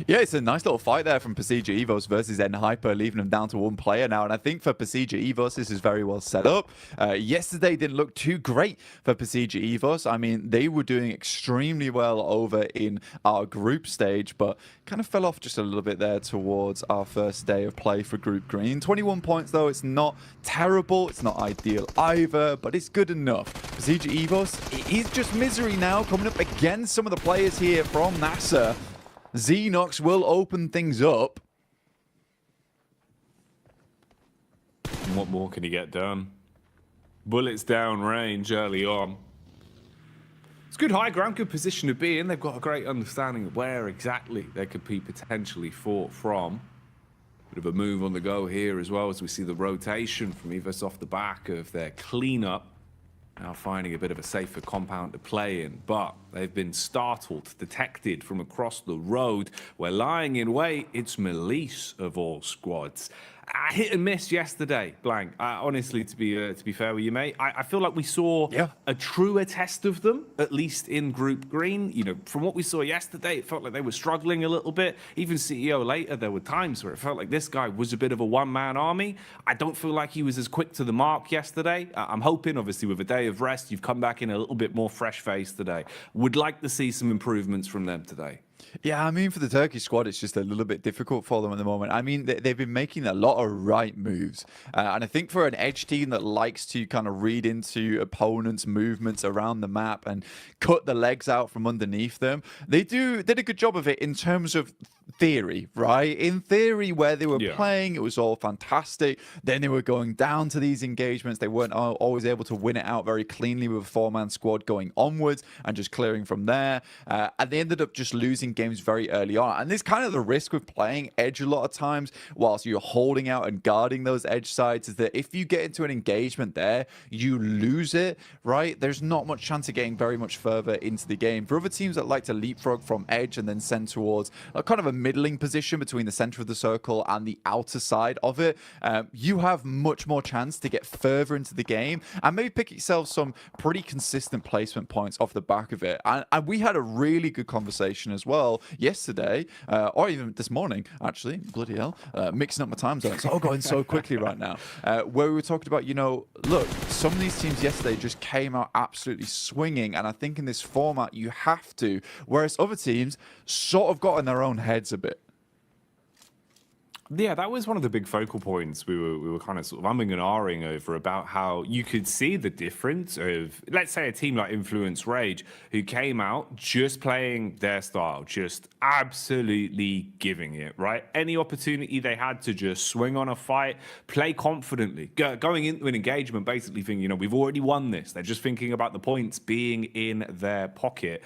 Yeah, it's a nice little fight there from Pasija Evos versus N-Hyper, leaving them down to one player now. And I think for Pasija Evos, this is very well set up. Yesterday didn't look too great for Pasija Evos. I mean, they were doing extremely well over in our group stage, but kind of fell off just a little bit there towards our first day of play for Group Green. 21 points, though. It's not terrible. It's not ideal either, but it's good enough. Pasija Evos, it is just Misery now coming up against some of the players here from NASA. Xenox will open things up. What more can he get done? Bullets down range early on. It's good high ground, good position to be in. They've got a great understanding of where exactly they could be potentially fought from. Bit of a move on the go here as well, as we see the rotation from Evos off the back of their cleanup. Now finding a bit of a safer compound to play in, but they've been startled, detected from across the road. We're lying in wait. It's Melise of all squads. Hit and miss yesterday, Blank. Honestly, to be fair with you, mate, I feel like we saw a truer test of them, at least in Group Green. You know, from what we saw yesterday, it felt like they were struggling a little bit. Even CEO later, there were times where it felt like this guy was a bit of a one-man army. I don't feel like he was as quick to the mark yesterday. I'm hoping, obviously, with a day of rest, you've come back in a little bit more fresh face today. Would like to see some improvements from them today. Yeah, I mean, for the Turkish squad, it's just a little bit difficult for them at the moment. I mean, they've been making a lot of right moves. And I think for an Edge team that likes to kind of read into opponents' movements around the map and cut the legs out from underneath them, they did a good job of it in terms of theory, right? In theory, where they were playing, it was all fantastic. Then they were going down to these engagements. They weren't always able to win it out very cleanly with a four-man squad going onwards and just clearing from there. And they ended up just losing games very early on. And there's kind of the risk with playing Edge a lot of times whilst you're holding out and guarding those Edge sides is that if you get into an engagement there, you lose it, right? There's not much chance of getting very much further into the game. For other teams that like to leapfrog from Edge and then send towards a kind of a middling position between the center of the circle and the outer side of it, you have much more chance to get further into the game and maybe pick yourself some pretty consistent placement points off the back of it. And we had a really good conversation as well yesterday, or even this morning, actually, bloody hell, mixing up my time zones, all going so quickly right now, where we were talking about, you know, look, some of these teams yesterday just came out absolutely swinging, and I think in this format you have to, whereas other teams sort of got in their own heads a bit. Yeah, that was one of the big focal points we were kind of sort of umming and ahhing over, about how you could see the difference of, let's say, a team like Influence Rage, who came out just playing their style, just absolutely giving it, right? Any opportunity they had to just swing on a fight, play confidently, going into an engagement basically thinking, you know, we've already won this. They're just thinking about the points being in their pocket.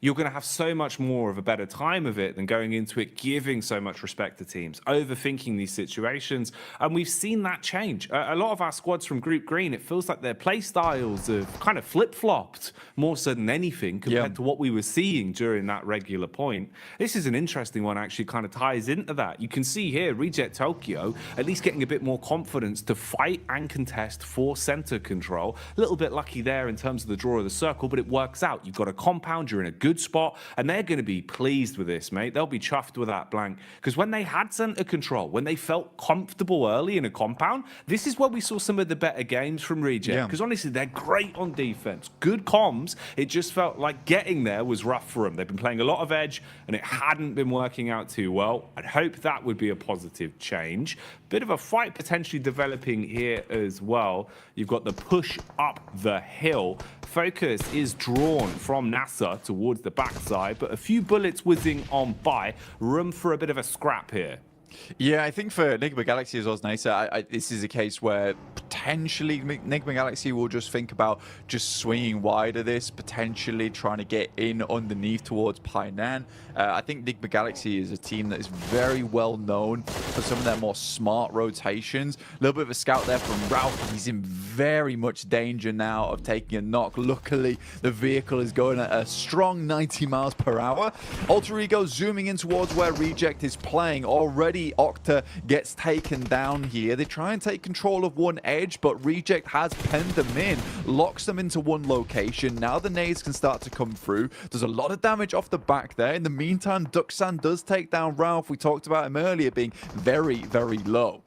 You're going to have so much more of a better time of it than going into it giving so much respect to teams, overthinking these situations. And we've seen that change. A lot of our squads from Group Green, it feels like their play styles have kind of flip-flopped more so than anything compared to what we were seeing during that regular point. This is an interesting one, actually kind of ties into that. You can see here, Reject Tokyo at least getting a bit more confidence to fight and contest for center control. A little bit lucky there in terms of the draw of the circle, but it works out. You've got a compound, you're in a good spot, and they're going to be pleased with this, mate. They'll be chuffed with that blank, because when they had center control, when they felt comfortable early in a compound, this is where we saw some of the better games from Reject, because honestly, they're great on defense, good comms. It just felt like getting there was rough for them. They've been playing a lot of Edge, and it hadn't been working out too well. I'd hope that would be a positive change. Bit of a fight potentially developing here as well. You've got the push up the hill. Focus is drawn from NASA towards the backside, but a few bullets whizzing on by. Room for a bit of a scrap here. Yeah, I think for Enigma Galaxy as well as NASA, this is a case where potentially Enigma Galaxy will just think about just swinging wide of this, potentially trying to get in underneath towards Painan. I think Enigma Galaxy is a team that is very well known for some of their more smart rotations. A little bit of a scout there from Ralph. He's in very much danger now of taking a knock. Luckily, the vehicle is going at a strong 90 miles per hour. Alter Ego zooming in towards where Reject is playing. Already Octa gets taken down here. They try and take control of one edge, but Reject has penned them in, locks them into one location. Now the nades can start to come through. There's a lot of damage off the back there. In the meantime, Duxan does take down Ralph. We talked about him earlier being very, very low.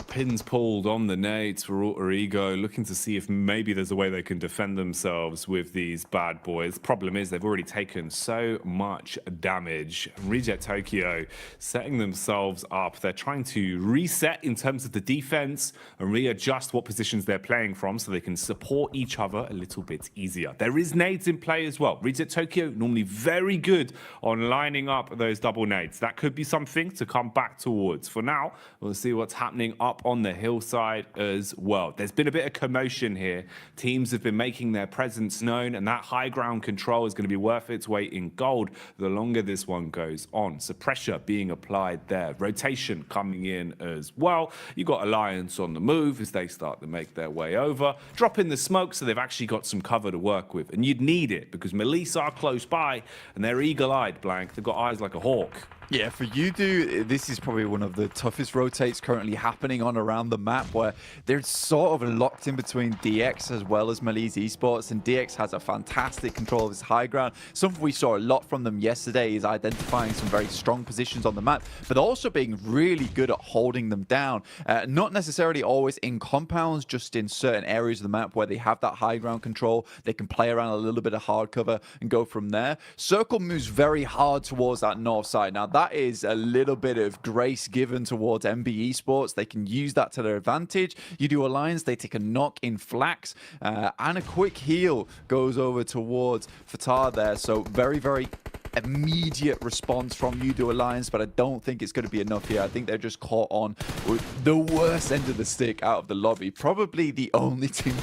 Pins pulled on the nades for Alter Ego, looking to see if maybe there's a way they can defend themselves with these bad boys. Problem is they've already taken so much damage. Reject Tokyo setting themselves up. They're trying to reset in terms of the defense and readjust what positions they're playing from so they can support each other a little bit easier. There is nades in play as well. Reject Tokyo normally very good on lining up those double nades. That could be something to come back towards. For now, we'll see what's happening up on the hillside as well. There's been a bit of commotion here. Teams have been making their presence known, and that high ground control is going to be worth its weight in gold the longer this one goes on. So pressure being applied there. Rotation coming in as well. You've got Alliance on the move as they start to make their way over. Drop in the smoke so they've actually got some cover to work with. And you'd need it because Melissa are close by and they're eagle-eyed, Blank. They've got eyes like a hawk. Yeah, for Udo, this is probably one of the toughest rotates currently happening on around the map, where they're sort of locked in between DX as well as Malise Esports, and DX has a fantastic control of his high ground. Something we saw a lot from them yesterday is identifying some very strong positions on the map, but also being really good at holding them down. Not necessarily always in compounds, just in certain areas of the map where they have that high ground control. They can play around a little bit of hard cover and go from there. Circle moves very hard towards that north side. Now, that is a little bit of grace given towards MB Esports. They can use that to their advantage. Udo Alliance, they take a knock in Flax, and a quick heal goes over towards Fatah there. So very, very immediate response from Udo Alliance, but I don't think it's going to be enough here. I think they're just caught on with the worst end of the stick out of the lobby. Probably the only team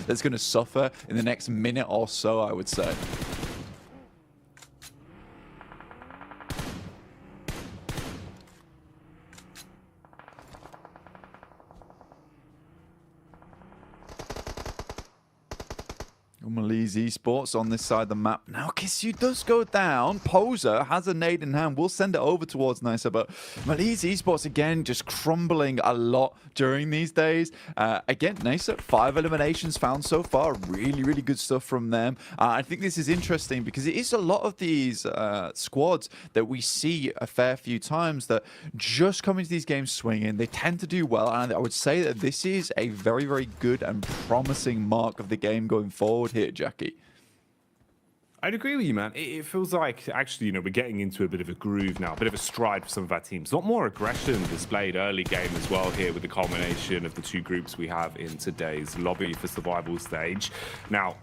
that's going to suffer in the next minute or so, I would say. Malise Esports on this side of the map. Now, Kissu does go down. Poser has a nade in hand. We'll send it over towards Nisa, but Malise Esports, again, just crumbling a lot during these days. Again, Nisa, 5 eliminations found so far. Really, really good stuff from them. I think this is interesting because it is a lot of these squads that we see a fair few times that just come into these games swinging. They tend to do well, and I would say that this is a very, very good and promising mark of the game going forward here, Jackie. I'd agree with you, man. It feels like, actually, you know, we're getting into a bit of a groove now, a bit of a stride for some of our teams. A lot more aggression displayed early game as well here with the culmination of the 2 groups we have in today's lobby for survival stage. Now,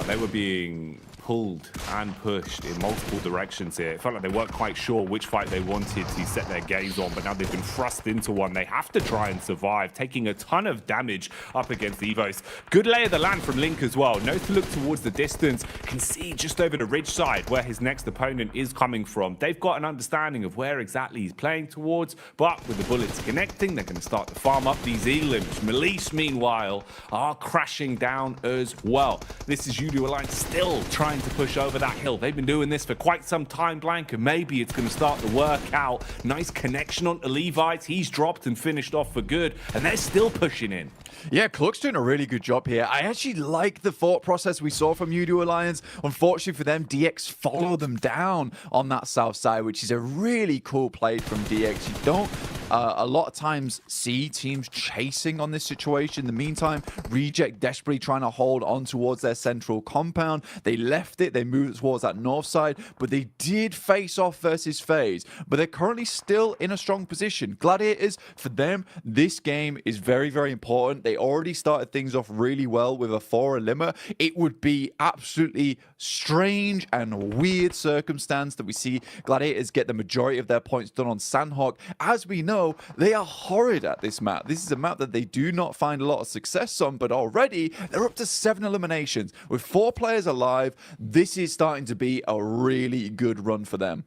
they were being pulled and pushed in multiple directions here. It felt like they weren't quite sure which fight they wanted to set their gaze on, but now they've been thrust into one. They have to try and survive, taking a ton of damage up against Evos. Good lay of the land from Link as well. Knows to look towards the distance, can see just over the ridge side where his next opponent is coming from. They've got an understanding of where exactly he's playing towards, but with the bullets connecting, they're going to start to farm up these elims. Malise, meanwhile, are crashing down as well. This is Udo Alliance still trying to push over that hill. They've been doing this for quite some time, Blank, and maybe it's going to start to work out. Nice connection onto Levites. He's dropped and finished off for good, and they're still pushing in. Yeah, Cluck's doing a really good job here. I actually like the thought process we saw from Udo Alliance. Unfortunately for them, DX follow them down on that south side, which is a really cool play from DX. You don't a lot of times see teams chasing on this situation. In the meantime, Reject desperately trying to hold on towards their central compound. They left it, they moved towards that north side, but they did face off versus FaZe. But they're currently still in a strong position. Gladiators, for them, this game is very, very important. They already started things off really well with a 4 eliminer. It would be absolutely strange and weird circumstance that we see Gladiators get the majority of their points done on Sandhawk. As we know, they are horrid at this map. This is a map that they do not find a lot of success on, but already they're up to 7 eliminations. With 4 players alive, this is starting to be a really good run for them.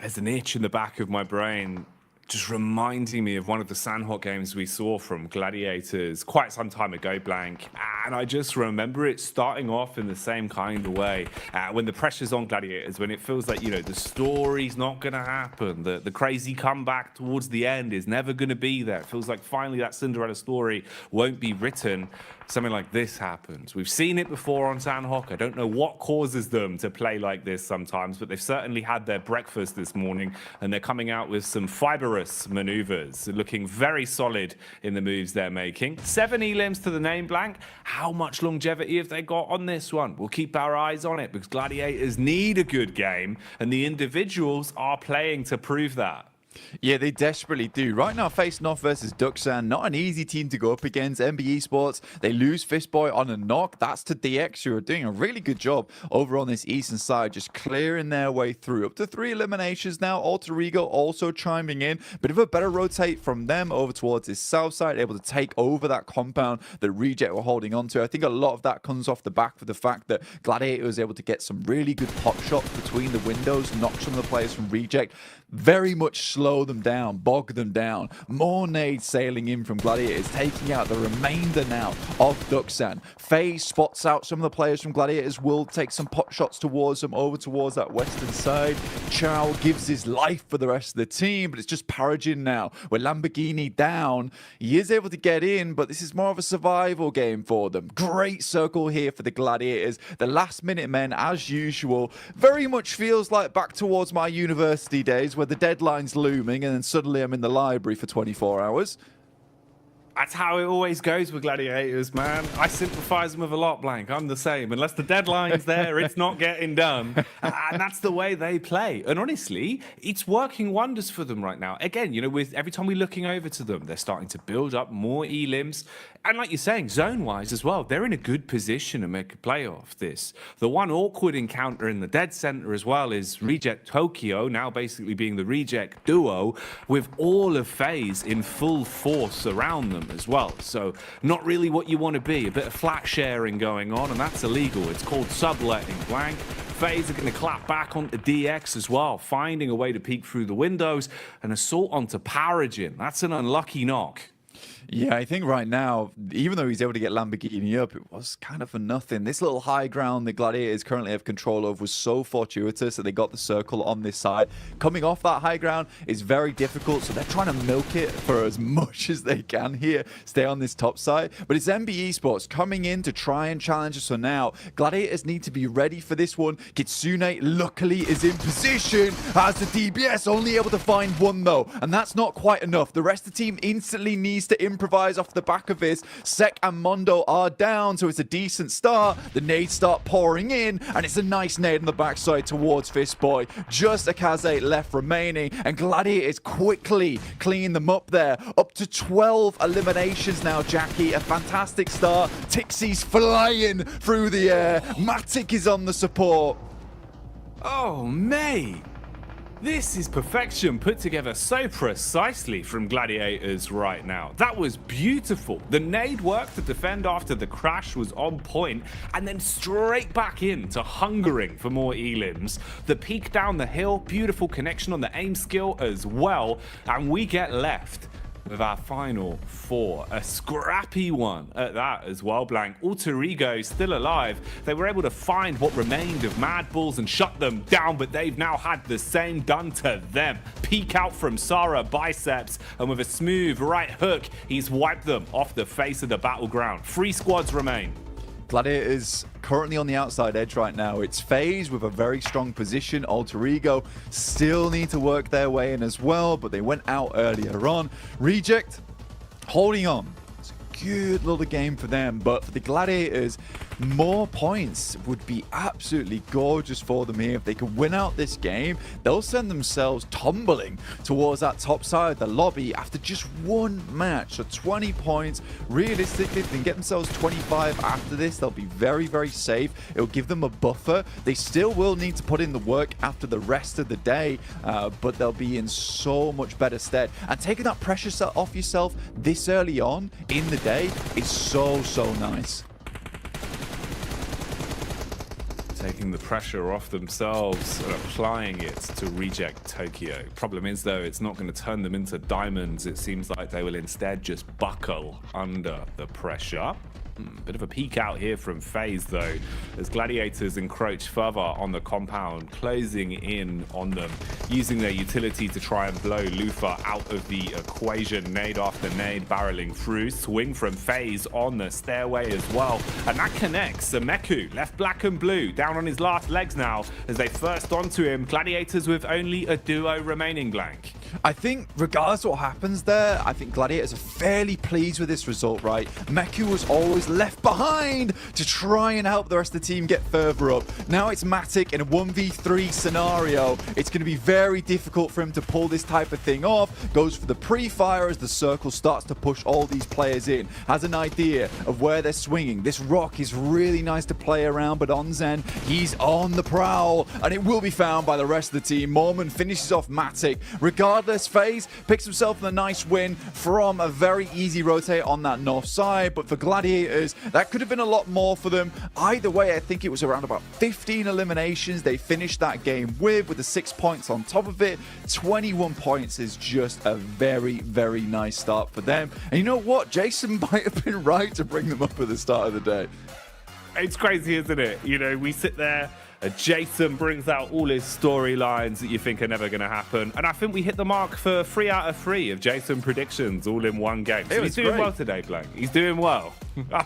There's an itch in the back of my brain just reminding me of one of the Sandhawk games we saw from Gladiators quite some time ago, Blank. And I just remember it starting off in the same kind of way. When the pressure's on Gladiators, when it feels like, you know, the story's not going to happen, the crazy comeback towards the end is never going to be there. It feels like finally that Cinderella story won't be written. Something like this happens. We've seen it before on Sandhawk. I don't know what causes them to play like this sometimes, but they've certainly had their breakfast this morning, and they're coming out with some fibrous maneuvers, looking very solid in the moves they're making. 7 elims to the name, Blank. How much longevity have they got on this one? We'll keep our eyes on it because Gladiators need a good game, and the individuals are playing to prove that. Yeah, they desperately do. Right now, facing off versus Duxan, not an easy team to go up against. MB Esports, they lose Fistboy on a knock. That's to DX, who are doing a really good job over on this eastern side, just clearing their way through. Up to 3 eliminations now. Alter Ego also chiming in. Bit of a better rotate from them over towards this south side, able to take over that compound that Reject were holding on to. I think a lot of that comes off the back of the fact that Gladiator was able to get some really good pop shots between the windows, knock some of the players from Reject. Very much slow slow them down, bog them down. More nades sailing in from Gladiators, taking out the remainder now of Duxan. FaZe spots out some of the players from Gladiators, will take some pot shots towards them, over towards that western side. Chow gives his life for the rest of the team, but it's just Paragin now. With Lamborghini down, he is able to get in, but this is more of a survival game for them. Great circle here for the Gladiators. The last minute men, as usual, very much feels like back towards my university days where the deadline's looming and then suddenly I'm in the library for 24 hours. That's how it always goes with Gladiators, man. I sympathize them with a lot, Blank. I'm the same. Unless the deadline's there, it's not getting done. And that's the way they play. And honestly, it's working wonders for them right now. Again, you know, with every time we're looking over to them, they're starting to build up more elims. And like you're saying, zone-wise as well, they're in a good position to make a play off this. The one awkward encounter in the dead center as well is Reject Tokyo, now basically being the Reject duo, with all of FaZe in full force around them as well. So not really what you want to be. A bit of flat sharing going on, and that's illegal. It's called subletting, Blank. FaZe are going to clap back onto DX as well, finding a way to peek through the windows. An assault onto Paragin. That's an unlucky knock. Yeah, I think right now, even though he's able to get Lamborghini up, it was kind of for nothing. This little high ground the Gladiators currently have control of was so fortuitous that they got the circle on this side. Coming off that high ground is very difficult, so they're trying to milk it for as much as they can here, stay on this top side. But it's MB Esports coming in to try and challenge us. So now, Gladiators need to be ready for this one. Kitsune, luckily, is in position as the DBS, only able to find one, though. And that's not quite enough. The rest of the team instantly needs to improvise off the back of this. Sek and Mondo are down, so it's a decent start. The nades start pouring in, and it's a nice nade on the backside towards Fistboy. Just a Kaze left remaining, and Gladiators quickly clean them up there. Up to 12 eliminations now, Jackie. A fantastic start. Tixie's flying through the air. Matic is on the support. Oh, mate. This is perfection put together so precisely from Gladiators right now. That was beautiful. The nade work to defend after the crash was on point, and then straight back into hungering for more elims. The peek down the hill, beautiful connection on the aim skill as well, and we get left with our final four. A scrappy one at that as well, Blank. Alter Ego still alive. They were able to find what remained of Mad Bulls and shut them down, but they've now had the same done to them. Peek out from Sarah Biceps, and with a smooth right hook, he's wiped them off the face of the battleground. 3 squads remain. Gladiators currently on the outside edge right now. It's FaZe with a very strong position. Alter Ego still need to work their way in as well, but they went out earlier on. Reject holding on. It's a good little game for them, but for the Gladiators, more points would be absolutely gorgeous for them here. If they could win out this game, they'll send themselves tumbling towards that top side of the lobby after just one match. So 20 points. Realistically, if they can get themselves 25 after this, they'll be very, very safe. It'll give them a buffer. They still will need to put in the work after the rest of the day, but they'll be in so much better stead. And taking that pressure off yourself this early on in the day is so, so nice. Taking the pressure off themselves and applying it to Reject Tokyo. Problem is, though, it's not going to turn them into diamonds. It seems like they will instead just buckle under the pressure. Bit of a peek out here from FaZe, though, as Gladiators encroach further on the compound, closing in on them, using their utility to try and blow Lufa out of the equation. Nade after nade barreling through. Swing from FaZe on the stairway as well. And that connects. Sameku left black and blue, down on his last legs now as they first onto him. Gladiators with only a duo remaining, Blank. I think regardless of what happens there, I think Gladiators are fairly pleased with this result, right? Meku was always left behind to try and help the rest of the team get further up. Now it's Matic in a 1v3 scenario. It's going to be very difficult for him to pull this type of thing off. Goes for the pre-fire as the circle starts to push all these players in. Has an idea of where they're swinging. This rock is really nice to play around, but Onzen, he's on the prowl, and it will be found by the rest of the team. Mormon finishes off Matic. Regardless regardless, FaZe picks himself a nice win from a very easy rotate on that north side. But for Gladiators, that could have been a lot more for them. Either way, I think it was around about 15 eliminations they finished that game with the 6 points on top of it. 21 points is just a very, very nice start for them. And you know what? Jason might have been right to bring them up at the start of the day. It's crazy, isn't it? You know, we sit there, Jason brings out all his storylines that you think are never going to happen. And I think we hit the mark for 3 out of 3 of Jason predictions all in one game. So he's doing well today, Blank. He's doing well.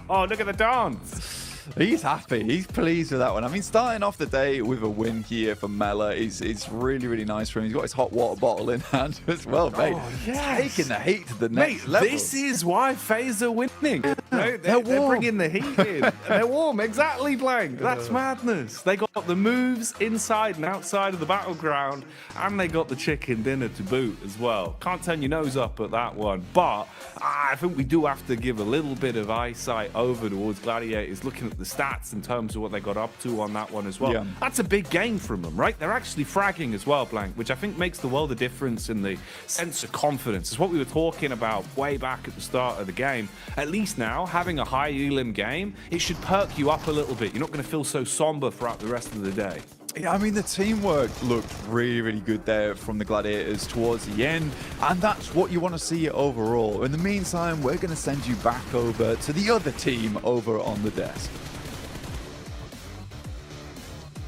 Oh, look at the dance. He's happy. He's pleased with that one. I mean, starting off the day with a win here for Mela is really, really nice for him. He's got his hot water bottle in hand as well, mate. Oh, yes. Taking the heat to the next level. This is why FaZe are winning. No, they're bringing the heat in. They're warm. Exactly, Blank. That's madness. They got the moves inside and outside of the battleground, and they got the chicken dinner to boot as well. Can't turn your nose up at that one. But I think we do have to give a little bit of eyesight over towards Gladiators, looking at the stats in terms of what they got up to on that one as well. Yeah. That's a big gain from them, right? They're actually fragging as well, Blank, which I think makes the world of difference in the sense of confidence. It's what we were talking about way back at the start of the game. At least now, having a high elim game, it should perk you up a little bit. You're not going to feel so somber throughout the rest of the day. Yeah, I mean, the teamwork looked really, really good there from the Gladiators towards the end, and that's what you want to see overall. In the meantime, we're going to send you back over to the other team over on the desk.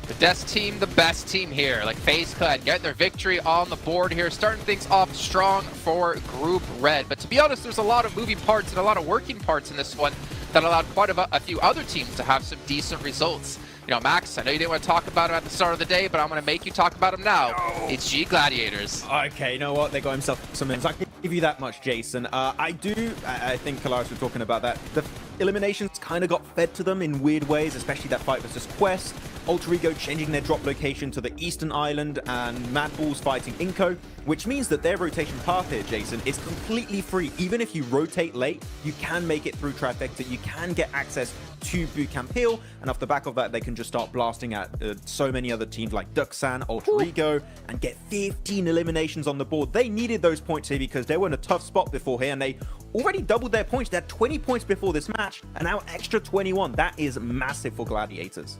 The Desk team, the best team here. Like FaZe could get their victory on the board here, starting things off strong for Group Red. But to be honest, there's a lot of moving parts and a lot of working parts in this one that allowed quite a few other teams to have some decent results. You know, Max, I know you didn't want to talk about him at the start of the day, but I'm going to make you talk about him now. It's G Gladiators. Okay, you know what? They got himself some wins. I can give you that much, Jason. I think Kalaris was talking about that. The eliminations kind of got fed to them in weird ways, especially that fight versus Quest. Alter Ego changing their drop location to the Eastern Island, and Mad Balls fighting Inko, which means that their rotation path here, Jason, is completely free. Even if you rotate late, you can make it through Trifecta, you can get access to Bootcamp Hill, and off the back of that, they can just start blasting at so many other teams like Duxan, Alter Ego, and get 15 eliminations on the board. They needed those points here because they were in a tough spot before here, and they already doubled their points. They had 20 points before this match, and now extra 21. That is massive for Gladiators.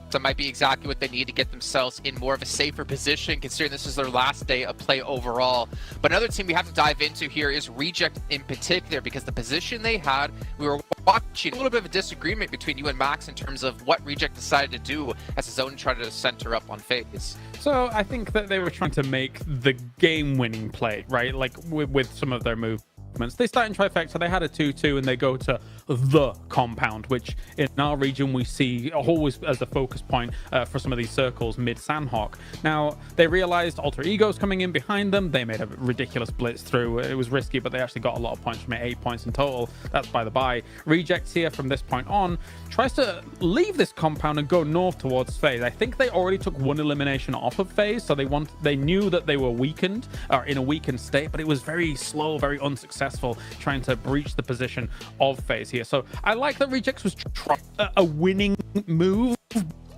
So it might be exactly what they need to get themselves in more of a safer position, considering this is their last day of play overall. But another team we have to dive into here is Reject in particular, because the position they had, we were watching a little bit of a disagreement between you and Max in terms of what Reject decided to do as his own tried to center up on FaZe. So I think that they were trying to make the game-winning play, right? Like with some of their moves. They start in Trifecta, they had a 2-2, and they go to the compound, which in our region we see always as a focus point for some of these circles mid-Sandhawk. Now, they realized Alter Ego's coming in behind them. They made a ridiculous blitz through. It was risky, but they actually got a lot of points from it, 8 points in total. That's by the by. Reject here from this point on tries to leave this compound and go north towards FaZe. I think they already took one elimination off of FaZe, so they knew that they were weakened, or in a weakened state, but it was very slow, very unsuccessful trying to breach the position of FaZe here. So I like that Rejects was trying a winning move,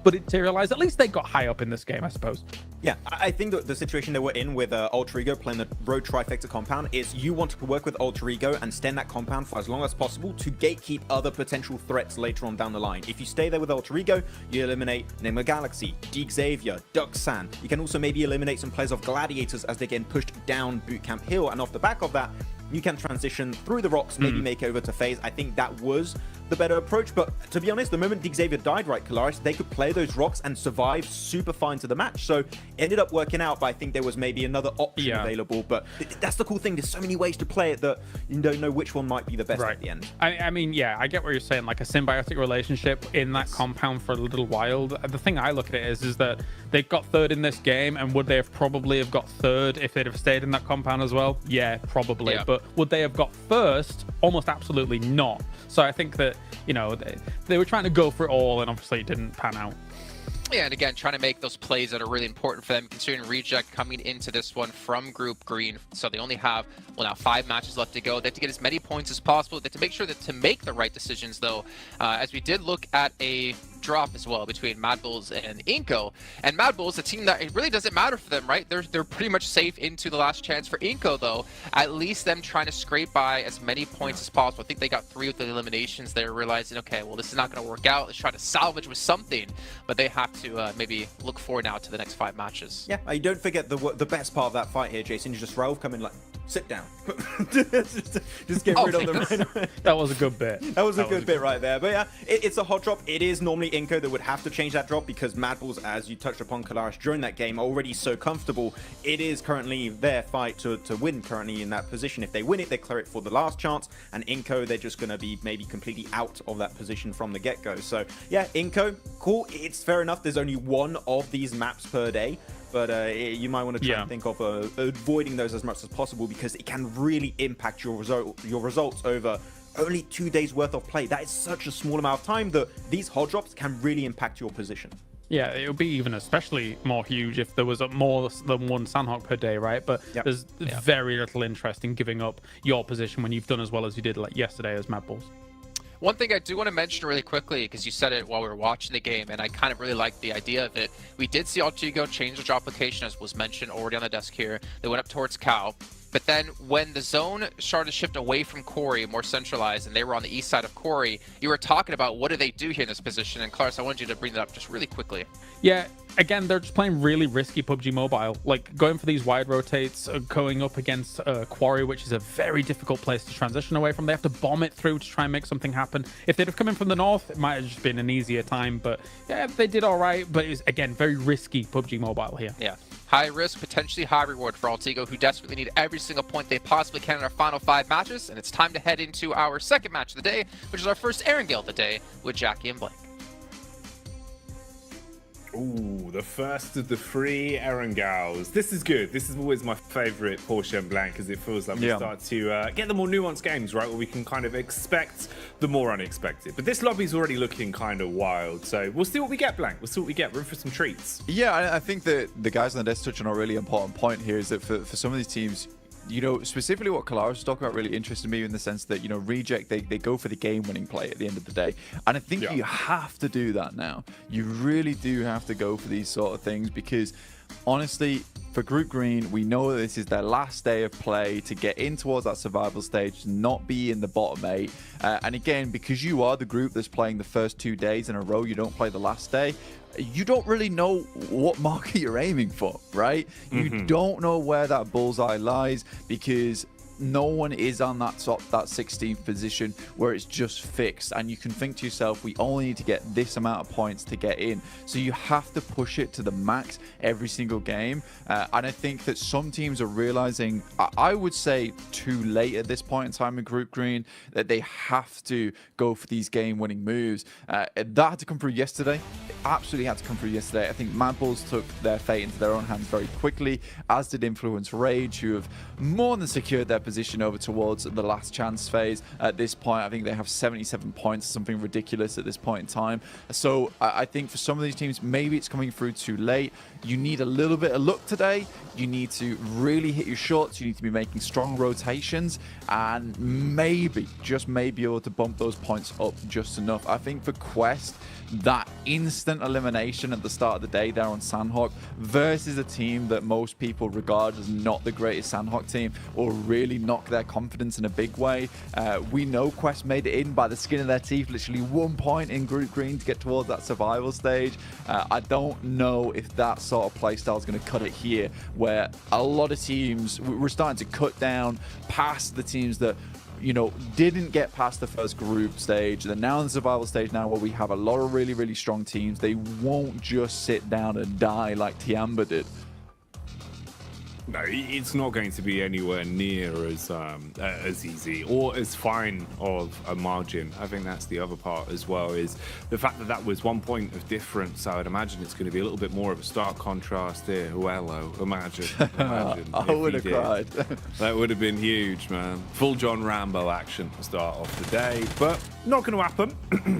but it materialized. At least they got high up in this game, I suppose. Yeah, I think that the situation they were in with Alter Ego playing the Road Trifecta compound is you want to work with Alter Ego and stay in that compound for as long as possible to gatekeep other potential threats later on down the line. If you stay there with Alter Ego, you eliminate Nigma Galaxy, Deke Xavier, Duxan. You can also maybe eliminate some players of Gladiators as they get pushed down Bootcamp Hill, and off the back of that, you can transition through the rocks, maybe make it over to FaZe. I think that was the better approach, but to be honest, the moment Deke Xavier died, right, Kalaris, they could play those rocks and survive super fine to the match. So it ended up working out, but I think there was maybe another option available. But that's the cool thing. There's so many ways to play it that you don't know which one might be the best at the end. I mean, yeah, I get what you're saying, like a symbiotic relationship in that compound for a little while. The thing I look at it is that they got third in this game, and would they have probably have got third if they'd have stayed in that compound as well? Yeah, probably. Yeah. But would they have got first? Almost absolutely not. So I think that, you know, they were trying to go for it all, and obviously it didn't pan out. Yeah, and again, trying to make those plays that are really important for them, considering Reject coming into this one from Group Green. So they only have, well, now 5 matches left to go. They have to get as many points as possible. They have to make sure that to make the right decisions, though, as we did look at a drop as well between Mad Bulls and Inco. And Mad Bulls, a team that it really doesn't matter for them, right? They're pretty much safe into the last chance. For Inco, though, at least them trying to scrape by as many points as possible. I think they got 3 with the eliminations. They're realizing, okay, well, this is not going to work out. Let's try to salvage with something. But they have to maybe look forward now to the next 5 matches. Yeah, you don't forget the best part of that fight here, Jason. You just Rauf come in like, sit down. just get rid of them right away. That was a good bit. That was a good bit right there. But yeah, it's a hot drop. It is normally Inco that would have to change that drop because Mad Bulls, as you touched upon, Kalaris, during that game, already so comfortable. It is currently their fight to win currently in that position. If they win it, they clear it for the last chance. And Inco, they're just going to be maybe completely out of that position from the get-go. So yeah, Inco, cool. It's fair enough. There's only 1 of these maps per day. But you might want to try and think of avoiding those as much as possible because it can really impact your results over only 2 days worth of play. That is such a small amount of time that these hot drops can really impact your position. Yeah, it would be even especially more huge if there was more than 1 Sandhawk per day, right? But there's very little interest in giving up your position when you've done as well as you did like yesterday as Mad Bulls. One thing I do want to mention really quickly, because you said it while we were watching the game, and I kind of really liked the idea of it. We did see Altigo change the drop location, as was mentioned already on the desk here. They went up towards Cal. But then when the zone started to shift away from Corey, more centralized, and they were on the east side of Corey, you were talking about what do they do here in this position. And Claris, I wanted you to bring that up just really quickly. Yeah, again, they're just playing really risky PUBG Mobile. Like going for these wide rotates, going up against Quarry, which is a very difficult place to transition away from. They have to bomb it through to try and make something happen. If they'd have come in from the north, it might have just been an easier time. But yeah, they did all right. But it's, again, very risky PUBG Mobile here. Yeah. High risk, potentially high reward for Altigo, who desperately need every single point they possibly can in our final 5 matches. And it's time to head into our second match of the day, which is our first Erangel of the day with Jackie and Blake. Ooh, the first of the 3 Erangels. This is good. This is always my favourite Porsche and Blanc because it feels like we start to get the more nuanced games, right? Where we can kind of expect the more unexpected. But this lobby's already looking kind of wild. So we'll see what we get, Blanc. We'll see what we get. We're in for some treats. Yeah, I think that the guys on the desk touch on a really important point here is that for some of these teams, you know, specifically what Kalaris was talking about really interested me in the sense that, you know, Reject, they go for the game-winning play at the end of the day. And I think you have to do that now. You really do have to go for these sort of things because, honestly, for Group Green, we know that this is their last day of play to get in towards that survival stage, not be in the bottom 8. And again, because you are the group that's playing the first 2 days in a row, you don't play the last day, you don't really know what marker you're aiming for, right? You don't know where that bullseye lies because no one is on that 16th position where it's just fixed, and you can think to yourself, we only need to get this amount of points to get in. So you have to push it to the max every single game, and I think that some teams are realizing, I would say too late at this point in time in Group Green, that they have to go for these game-winning moves. That had to come through yesterday. It absolutely had to come through yesterday. I think Mad Bulls took their fate into their own hands very quickly, as did Influence Rage, who have more than secured their position over towards the last chance phase. At this point, I think they have 77 points, something ridiculous at this point in time. So I think for some of these teams, maybe it's coming through too late. You need a little bit of luck today. You need to really hit your shots. You need to be making strong rotations and maybe, just maybe, able to bump those points up just enough. I think for Quest, that instant elimination at the start of the day there on Sandhawk versus a team that most people regard as not the greatest Sandhawk team will really knock their confidence in a big way. We know Quest made it in by the skin of their teeth, literally 1 point in Group Green to get towards that survival stage. I don't know if that sort of playstyle is going to cut it here, where a lot of teams, we're starting to cut down past the teams that, you know, didn't get past the first group stage. They're now in the survival stage now where we have a lot of really, really strong teams. They won't just sit down and die like Tiamba did. No, it's not going to be anywhere near as easy or as fine of a margin. I think that's the other part as well, is the fact that that was 1 point of difference. I would imagine it's going to be a little bit more of a stark contrast here. Well, imagine I would have cried. That would have been huge, man. Full John Rambo action to start off the day, but not going to happen.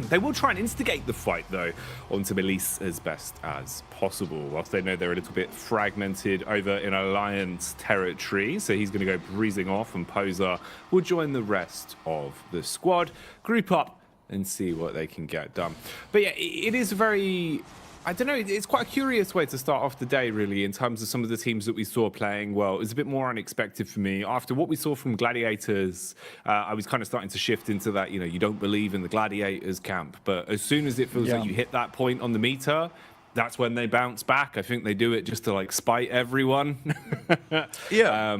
They will try and instigate the fight, though, onto Melise as best as possible, whilst they know they're a little bit fragmented over in Alliance territory. So he's going to go breezing off, and Poser will join the rest of the squad. Group up and see what they can get done. But yeah, it is very... I don't know, it's quite a curious way to start off the day, really, in terms of some of the teams that we saw playing well. It was a bit more unexpected for me. After what we saw from Gladiators, I was kind of starting to shift into that, you don't believe in the Gladiators camp. But as soon as it feels like you hit that point on the meter, that's when they bounce back. I think they do it just to, like, spite everyone. Yeah.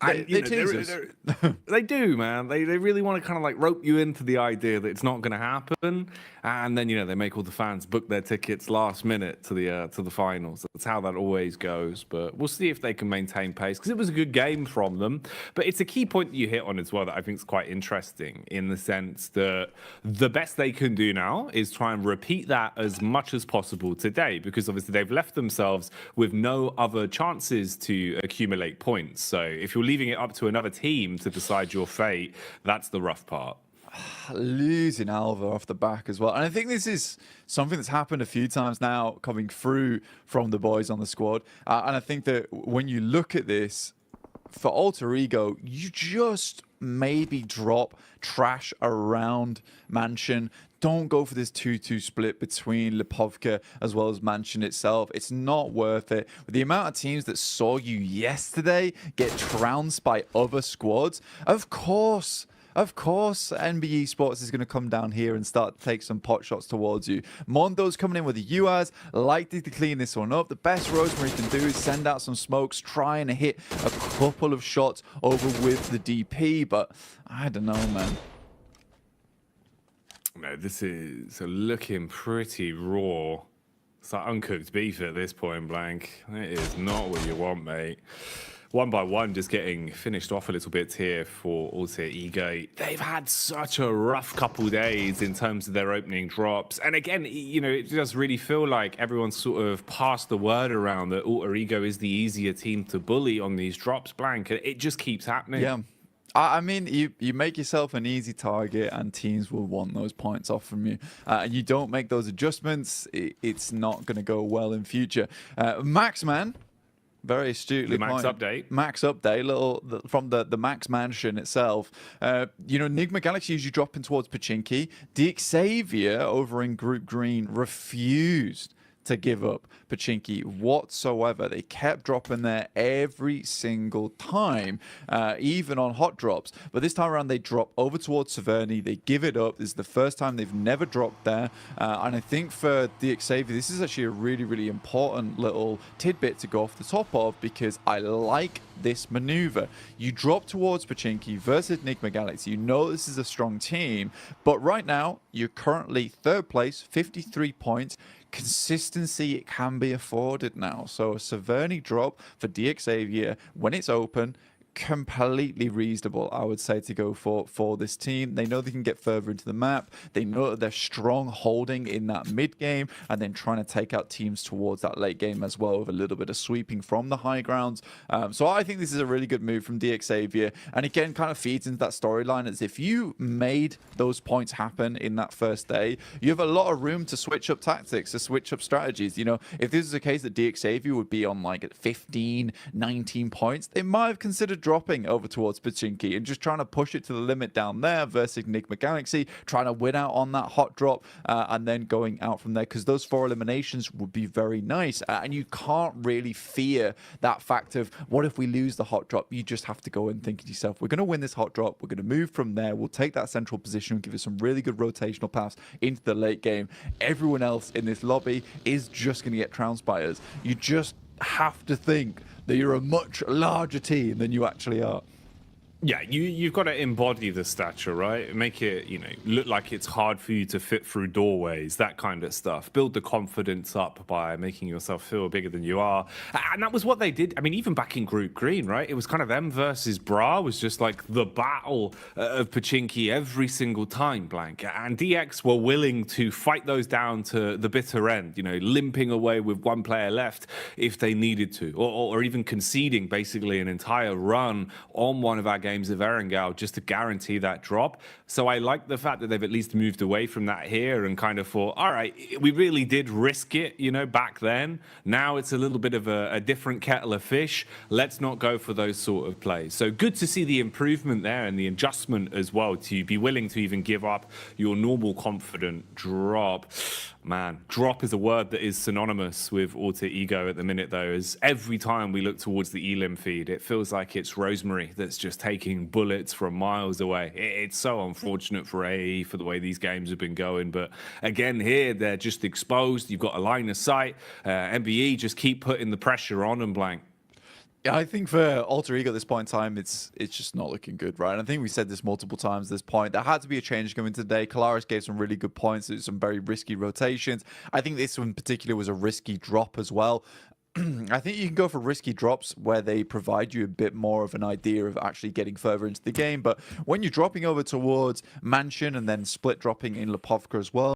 They do, man. They really want to kind of like rope you into the idea that it's not going to happen, and then they make all the fans book their tickets last minute to the finals. That's how that always goes. But we'll see if they can maintain pace, because it was a good game from them. But it's a key point that you hit on as well that I think is quite interesting, in the sense that the best they can do now is try and repeat that as much as possible today, because obviously they've left themselves with no other chances to accumulate points. So if you're leaving it up to another team to decide your fate, that's the rough part. Losing Alva off the back as well. And I think this is something that's happened a few times now coming through from the boys on the squad. And I think that when you look at this, for Alter Ego, you just maybe drop trash around Mansion. Don't go for this 2-2 split between Lipovka as well as Mansion itself. It's not worth it. With the amount of teams that saw you yesterday get trounced by other squads, of course, NBE Sports is going to come down here and start to take some pot shots towards you. Mondo's coming in with the UAS, likely to clean this one up. The best Rosemary can do is send out some smokes, try and hit a couple of shots over with the DP, but I don't know, man. No, this is looking pretty raw. It's like uncooked beef at this point, Blank. It is not what you want, mate. One by one, just getting finished off a little bit here for Alter Ego. They've had such a rough couple days in terms of their opening drops. And again, it does really feel like everyone's sort of passed the word around that Alter Ego is the easier team to bully on these drops, Blank. It just keeps happening. Yeah. I mean, you make yourself an easy target and teams will want those points off from you. And you don't make those adjustments, it's not going to go well in future. Maxman, very astutely Max update. Max update, from the Max Mansion itself. Nigma Galaxy usually dropping towards Pachinki. Xavier over in Group Green refused to give up Pachinki whatsoever. They kept dropping there every single time, even on hot drops. But this time around, they drop over towards Severny. They give it up. This is the first time they've never dropped there. And I think for Xavier, this is actually a really, really important little tidbit to go off the top of, because I like this maneuver. You drop towards Pachinki versus Nigma Galaxy. You know this is a strong team, but right now, you're currently third place, 53 points. Consistency, it can be afforded now. So a Severny drop for Xavier when it's open, completely reasonable, I would say, to go for this team. They know they can get further into the map. They know that they're strong holding in that mid game and then trying to take out teams towards that late game as well, with a little bit of sweeping from the high grounds. So I think this is a really good move from Xavier, and again kind of feeds into that storyline, as if you made those points happen in that first day, you have a lot of room to switch up tactics, to switch up strategies. If this is a case that Xavier would be on like 15, 19 points, they might have considered dropping over towards Pachinki and just trying to push it to the limit down there versus Nigma Galaxy, trying to win out on that hot drop and then going out from there, because those 4 eliminations would be very nice. And you can't really fear that fact of, what if we lose the hot drop? You just have to go and think to yourself, we're going to win this hot drop, we're going to move from there, we'll take that central position and give it some really good rotational paths into the late game. Everyone else in this lobby is just going to get trounced by us. You just have to think that you're a much larger team than you actually are. Yeah, you've got to embody the stature, right? Make it, look like it's hard for you to fit through doorways, that kind of stuff. Build the confidence up by making yourself feel bigger than you are. And that was what they did. I mean, even back in Group Green, right? It was kind of them versus Bra, was just like the battle of Pachinki every single time, Blank. And DX were willing to fight those down to the bitter end, limping away with one player left if they needed to, or even conceding basically an entire run on one of our games games of Erangel just to guarantee that drop. So I like the fact that they've at least moved away from that here and kind of thought, all right, we really did risk it, you know, back then. Now it's a little bit of a different kettle of fish. Let's not go for those sort of plays. So good to see the improvement there and the adjustment as well, to be willing to even give up your normal confident drop. Man, drop is a word that is synonymous with Alter Ego at the minute, though, as every time we look towards the Elim feed, it feels like it's Rosemary that's just taking bullets from miles away. It's so unfortunate for AE for the way these games have been going. But again, here, they're just exposed. You've got a line of sight. MBE just keep putting the pressure on and blank. Yeah, I think for Alter Ego at this point in time, it's just not looking good, right? And I think we said this multiple times at this point. There had to be a change coming today. Kalaris gave some really good points. There's some very risky rotations. I think this one in particular was a risky drop as well. I think you can go for risky drops where they provide you a bit more of an idea of actually getting further into the game. But when you're dropping over towards Mansion and then split dropping in Lipovka as well,